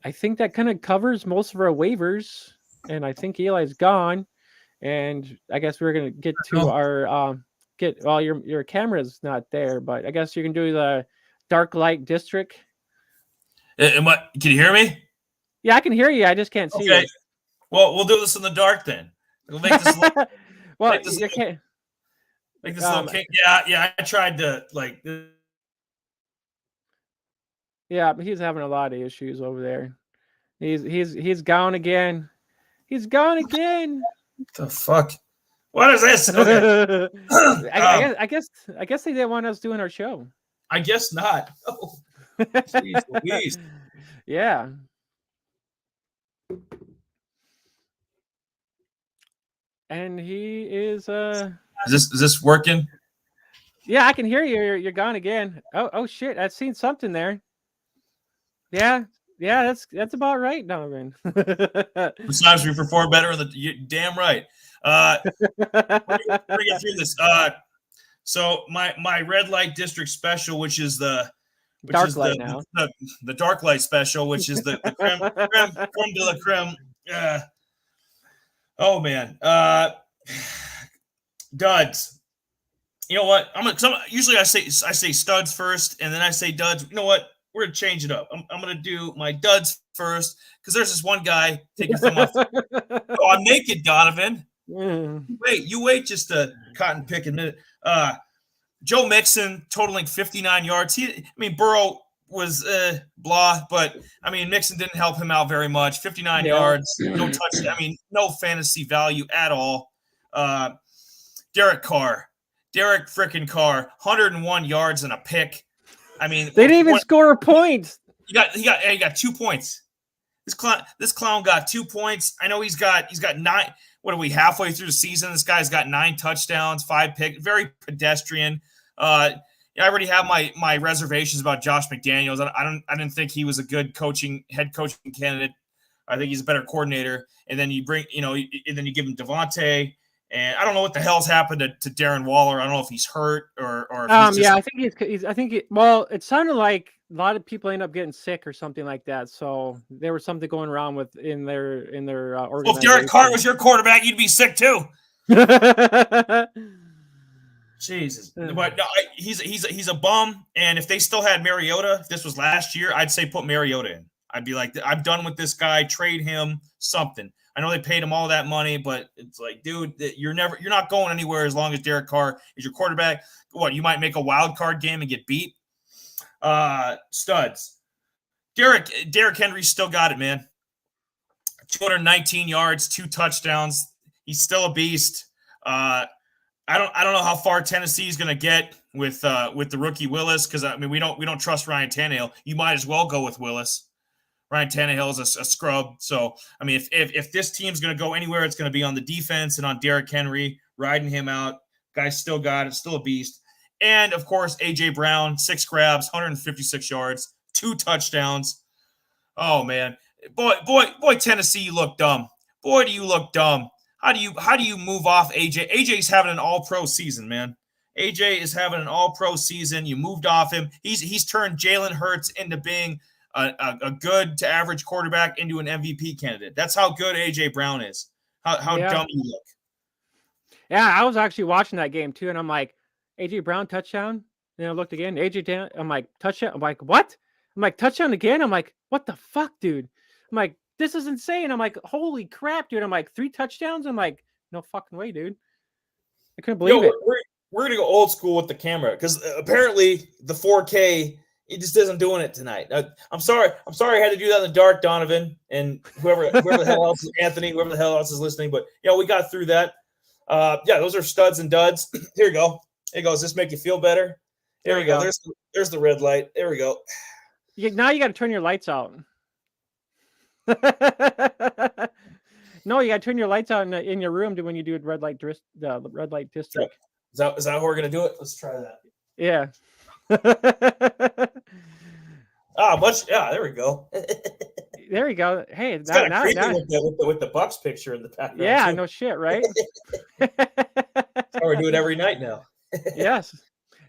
I think that kind of covers most of our waivers, and I think Eli's gone, and I guess we're gonna get to our your camera's not there, but I guess you can do the dark light district. And what? Can you hear me? Yeah, I can hear you. I just can't see you. Well, we'll do this in the dark then. We'll make this. You can't. Like this little kick. Yeah. I tried to like. Yeah, but he's having a lot of issues over there. He's gone again. He's gone again. What the fuck? What is this? Okay. I guess they didn't want us doing our show. I guess not. Oh. Jeez Louise. Yeah. And he is Is this working? Yeah, I can hear you. You're gone again. Oh shit! I've seen something there. Yeah, that's about right, Donovan. Sometimes we perform better. You're damn right. We're gonna get through this. So my red light district special, which is the Dark light now. the dark light special, which is the creme de la creme. Oh man, duds. You know what? Usually I say studs first, and then I say duds. You know what? We're gonna change it up. I'm gonna do my duds first because there's this one guy taking film off. Oh, I'm naked, Donovan. You wait just a cotton pick a minute. Joe Mixon totaling 59 yards. Burrow was blah, but Mixon didn't help him out very much. 59 yards, no touchdown. No fantasy value at all. Derek freaking Carr, 101 yards and a pick. They didn't even score a point. He got 2 points. This clown got 2 points. I know he's got 9. What are we halfway through the season? This guy's got 9 touchdowns, 5 picks. Very pedestrian. I already have my reservations about Josh McDaniels. I didn't think he was a good head coaching candidate. I think he's a better coordinator. And then you give him Devontae. And I don't know what the hell's happened to Darren Waller. I don't know if he's hurt or if he's just... I think he's it sounded like a lot of people end up getting sick or something like that. So there was something going around in their organization. Well, if Derek Carr was your quarterback, you'd be sick too. Jesus, but no, he's a bum. And if they still had Mariota, if this was last year, I'd say put Mariota in. I'd be like, I'm done with this guy. Trade him something. I know they paid him all that money, but it's like, dude, you're not going anywhere as long as Derek Carr is your quarterback. What, you might make a wild card game and get beat? Studs. Derrick Henry still got it, man. 219 yards, 2 touchdowns. He's still a beast. I don't know how far Tennessee is going to get with the rookie Willis, because we don't trust Ryan Tannehill. You might as well go with Willis. Ryan Tannehill is a scrub. So, if this team's going to go anywhere, it's going to be on the defense and on Derrick Henry, riding him out. Guy's still got it, still a beast. And, of course, A.J. Brown, 6 grabs, 156 yards, 2 touchdowns. Oh, man. Boy, Tennessee, you look dumb. Boy, do you look dumb. How do you move off AJ? AJ's having an all-pro season, man. AJ is having an all-pro season. You moved off him. He's turned Jalen Hurts into being a good to average quarterback into an MVP candidate. That's how good AJ Brown is. How dumb you look. Yeah, I was actually watching that game too, and I'm like, AJ Brown touchdown. Then I looked again, AJ down. I'm like, touchdown. I'm like, what? I'm like, touchdown again. I'm like, what the fuck, dude? I'm like, this is insane. I'm like, holy crap, dude. I'm like, 3 touchdowns. I'm like, no fucking way, dude. I couldn't believe it. We're gonna go old school with the camera because apparently the 4K. It just isn't doing it tonight. I'm sorry. I had to do that in the dark, Donovan, and whoever the hell else is Anthony, whoever the hell else is listening. But we got through that. Those are studs and duds. Here you go. Here goes. Does this make you feel better? There we go. There's the red light. There we go. Now you got to turn your lights out. No, you got to turn your lights out in your room when you do red light district. Is that how we're gonna do it? Let's try that. Yeah. There we go. There we go. Hey, it's kind of creepy with the Bucks picture in the background. Yeah, too. No shit, right? We do it every night now. Yes,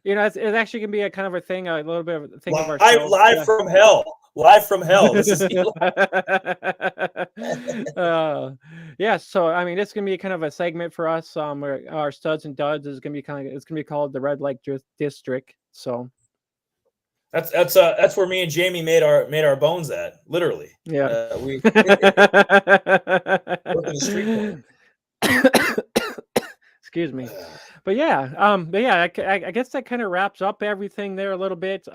it's actually gonna be a kind of a thing, a little bit of a thing of our show. Live from hell. Live from hell. This is yeah. So it's gonna be kind of a segment for us. Our studs and duds is gonna be it's gonna be called the Red Light District. So that's where me and Jamie made our bones at, literally. Yeah. We work in the street. Excuse me. But I guess that kind of wraps up everything there a little bit.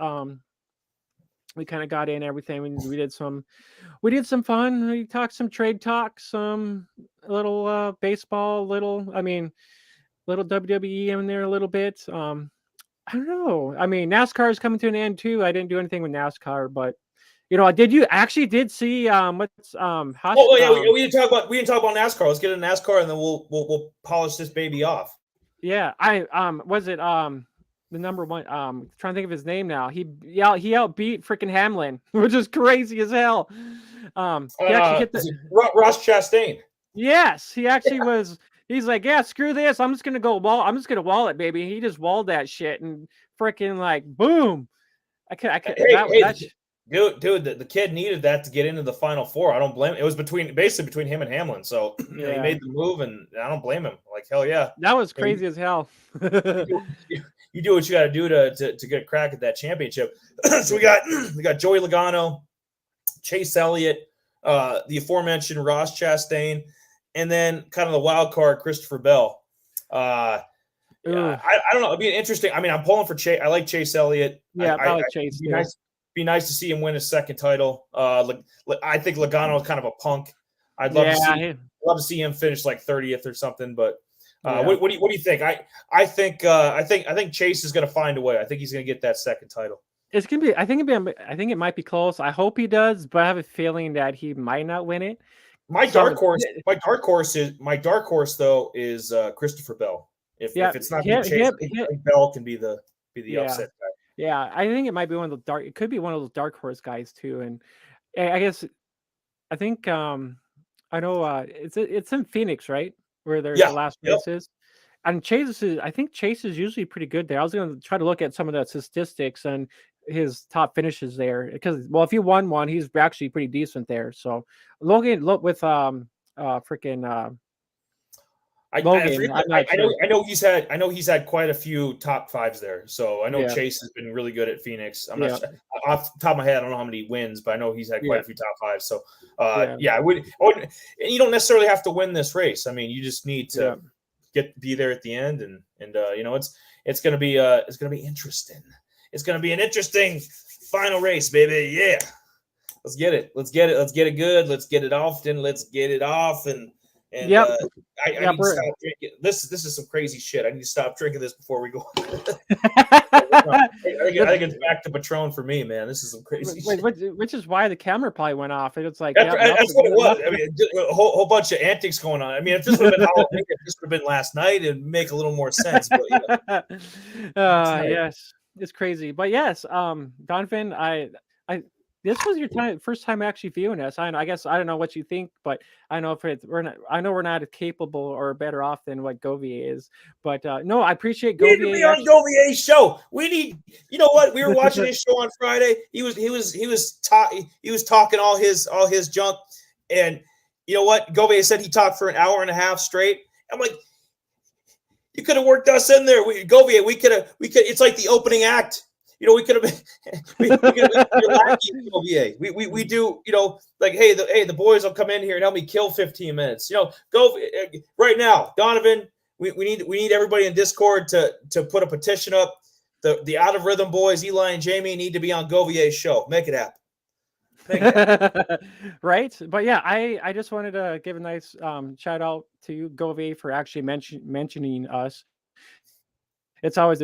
We kind of got in everything. We did some fun. We talked some trade talk, some little baseball, little WWE in there a little bit. I don't know. NASCAR is coming to an end too. I didn't do anything with NASCAR, but did you actually see what's we didn't talk about NASCAR. Let's get into NASCAR and then we'll polish this baby off. Yeah, was it the number one. Trying to think of his name now. He outbeat freaking Hamlin, which is crazy as hell. He actually hit the Ross Chastain. Yes, he actually was. He's like, yeah, screw this. I'm just gonna go wall. I'm just gonna wall it, baby. He just walled that shit and freaking like boom. I could Dude, the kid needed that to get into the Final Four. I don't blame him. It was basically between him and Hamlin. So he made the move, and I don't blame him. Like, hell yeah. That was crazy as hell. You do what you got to do to get a crack at that championship. So we got Joey Logano, Chase Elliott, the aforementioned Ross Chastain, and then kind of the wild card, Christopher Bell. I don't know. It'd be interesting. I mean, I'm pulling for Chase. I like Chase Elliott. Yeah, I like Chase. Be nice to see him win his second title. I think Logano is kind of a punk. I'd love to see him finish like 30th or something. But what do you think? I think Chase is going to find a way. I think he's going to get that second title. It's gonna be. I think it might be close. I hope he does, but I have a feeling that he might not win it. My dark horse though is Christopher Bell. If it's not Chase, Bell can be the upset guy. Yeah, I think it might be one of the dark. It could be one of those dark horse guys too. And I guess I think I know it's in Phoenix, right? Where the last race is. And I think Chase is usually pretty good there. I was going to try to look at some of the statistics and his top finishes there because, well, if he won one, he's actually pretty decent there. So Logan, look with freaking. I know he's had quite a few top fives there. So I know Chase has been really good at Phoenix. I'm not sure, off the top of my head, I don't know how many wins, but I know he's had quite a few top fives. So I would. You don't necessarily have to win this race. I mean, you just need to be there at the end, and it's gonna be interesting. It's gonna be an interesting final race, baby. Yeah, let's get it good. Let's get it often. Let's get it off and. I need to stop drinking. This is some crazy shit. I need to stop drinking this before we go. I think it's back to Patron for me, man. This is some crazy shit. Which is why the camera probably went off. It's like that's what it was. I mean, a whole bunch of antics going on. I mean, if this would have been Halloween, if this would have been last night, it'd make a little more sense. But yes, it's crazy. But yes, Donovan, this was your first time actually viewing us. I guess I don't know what you think, but I know we're not as capable or better off than what Govier is. But no, I appreciate Govier. We need to be on Govier's show. We need, you know what? We were watching his show on Friday. He was talking all his junk, and you know what? Govier said he talked for an hour and a half straight. I'm like, you could have worked us in there. Govier, we could. It's like the opening act. You know, we could have been. We do. You know, like, hey, the boys will come in here and help me kill 15 minutes. You know, go right now, Donovan. We need everybody in Discord to put a petition up. The Out of Rhythm boys, Eli and Jamie, need to be on Govier's show. Make it happen. Right, but yeah, I just wanted to give a nice shout out to you, Govier, for actually mentioning us. It's always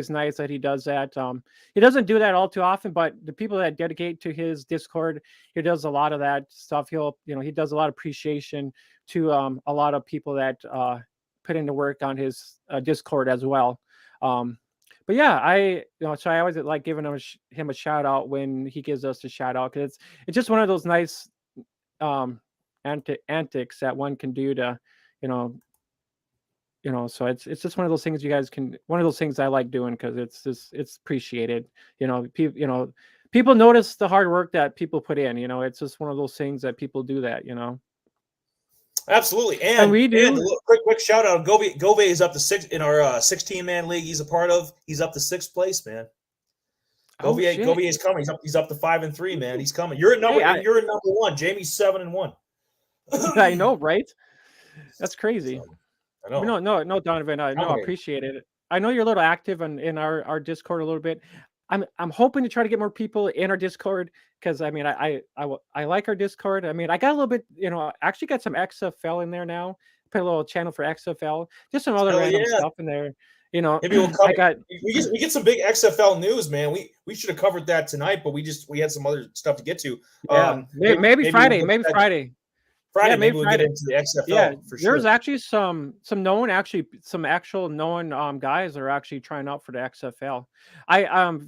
nice that he does that. He doesn't do that all too often, but the people that dedicate to his Discord, he does a lot of that stuff. He does a lot of appreciation to a lot of people that put into work on his Discord as well. But yeah, so I always like giving him a shout out when he gives us a shout out, because it's just one of those nice antics that one can do to, so it's just one of those things one of those things I like doing, because it's appreciated. People notice the hard work that people put in. It's just one of those things that people do that. Absolutely, and we do. And quick shout out, Gove is up to 6 in our 16-man league. He's a part of. He's up to 6th place, man. Gove is coming. He's up to 5-3, man. He's coming. You're in number 1. Jamie's 7-1. I know, right? That's crazy. So, I know. No, Donovan. I appreciate it. I know you're a little active in our Discord a little bit. I'm hoping to try to get more people in our Discord, because I mean I like our Discord. I mean, I got a little bit, I actually got some XFL in there now. Put a little channel for XFL, just some other random stuff in there. Maybe we'll cover. We get some big XFL news, man. We should have covered that tonight, but we had some other stuff to get to. Yeah, maybe Friday. Maybe Friday. Friday, maybe we'll get into the Yeah, XFL for there's sure. actually some actual known guys that are actually trying out for the XFL.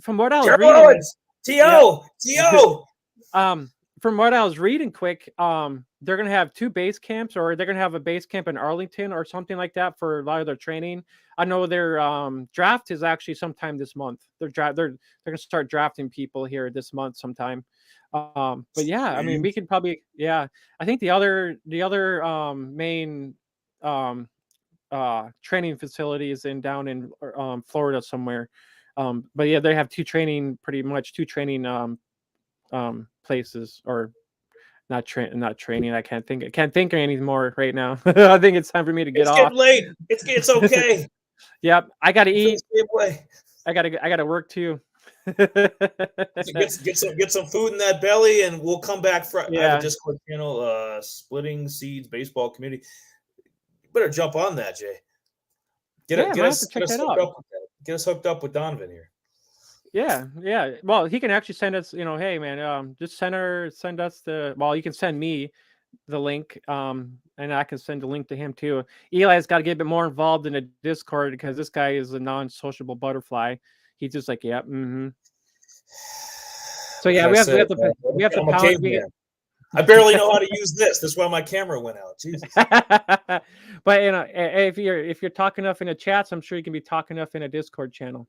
From what I was Trevor reading, Owens, yeah, T.O. from what I was reading quick, they're gonna have 2 base camps, or they're gonna have a base camp in Arlington or something like that for a lot of their training. I know their draft is actually sometime this month. They're gonna start drafting people here this month sometime. But yeah, I mean, we could probably, yeah. I think the other main um training facilities down in Florida somewhere. But yeah, they have two training places, or not training. I can't think of any more right now. I think it's time for me to get It's off. getting late. It's okay. Yep, I gotta eat. Way. I gotta work too. Get some food in that belly, and we'll come back. I have a Discord channel, Splitting Seeds Baseball Community. You better jump on that, Jay. Get us hooked up with Donovan here. Yeah. Well, he can actually send us, hey man, just send us you can send me the link, and I can send the link to him too. Eli's got to get a bit more involved in the Discord, because this guy is a non-sociable butterfly. He's just like, yeah, mm-hmm. So yeah, we have to pound. I barely know how to use this. That's why my camera went out. Jesus. But if you're talking enough in the chats, I'm sure you can be talking enough in a Discord channel.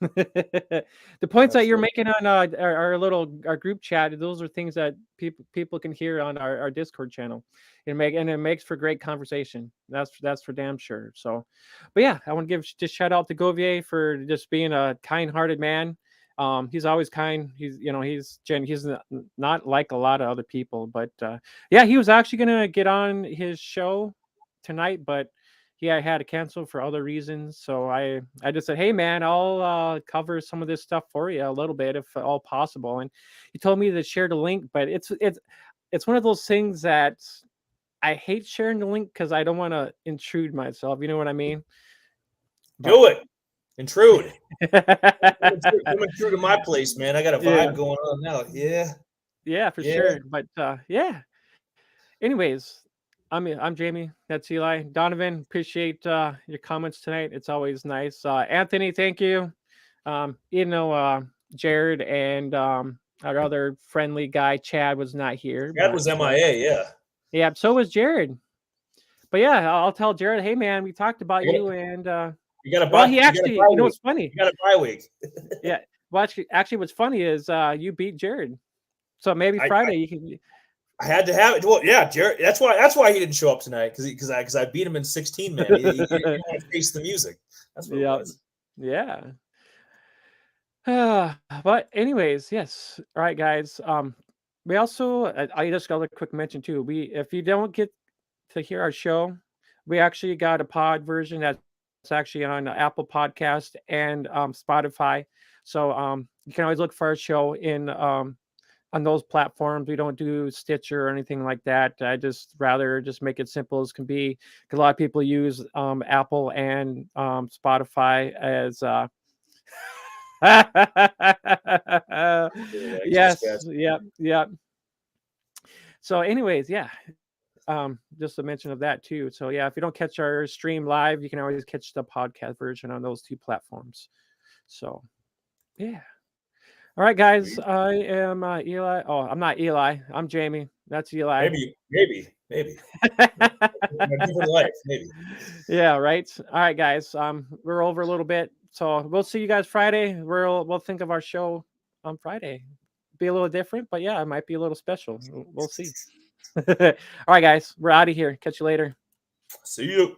The points that you're making on our group chat, those are things that people can hear on our Discord channel. It makes for great conversation. That's for damn sure. So, but yeah, I want to give just shout out to Govier for just being a kind-hearted man. He's always kind. He's not like a lot of other people, but yeah, he was actually gonna get on his show tonight, but I had to cancel for other reasons. So I just said, hey man, I'll cover some of this stuff for you a little bit if all possible. And he told me to share the link, but it's one of those things that I hate sharing the link because I don't want to intrude myself. You know what I mean? Do it. Intrude. Come intrude to my place, man. I got a vibe going on now. Yeah, for sure. But yeah. Anyways, I'm Jamie. That's Eli. Donovan, appreciate your comments tonight. It's always nice. Anthony, thank you. Jared and our other friendly guy, Chad, was not here. Chad was MIA, yeah. Yeah, so was Jared. But yeah, I'll tell Jared, hey man, we talked about you, and you got a bye. He actually, you know what's funny? You got a bye week. Yeah. Well, actually, what's funny is you beat Jared. So maybe Friday you can. I had to have it. Well, yeah, Jared. That's why he didn't show up tonight, because I beat him in 16 man. He didn't want to face the music. That's what it was. Yeah. But anyways, yes. All right, guys. We also I just got a quick mention too. If you don't get to hear our show, we actually got a pod version that's actually on Apple Podcast and Spotify. So you can always look for our show in on those platforms. We don't do Stitcher or anything like that. I just rather just make it simple as can be, because a lot of people use Apple and Spotify as yes, yep. So anyways, yeah, just a mention of that too. So yeah, if you don't catch our stream live, you can always catch the podcast version on those two platforms. So yeah. All right, guys. I am Eli. Oh, I'm not Eli. I'm Jamie. That's Eli. Maybe. Different life, maybe. Yeah, right. All right, guys. We're over a little bit, so we'll see you guys Friday. We'll think of our show on Friday. Be a little different, but yeah, it might be a little special. We'll see. All right, guys. We're out of here. Catch you later. See you.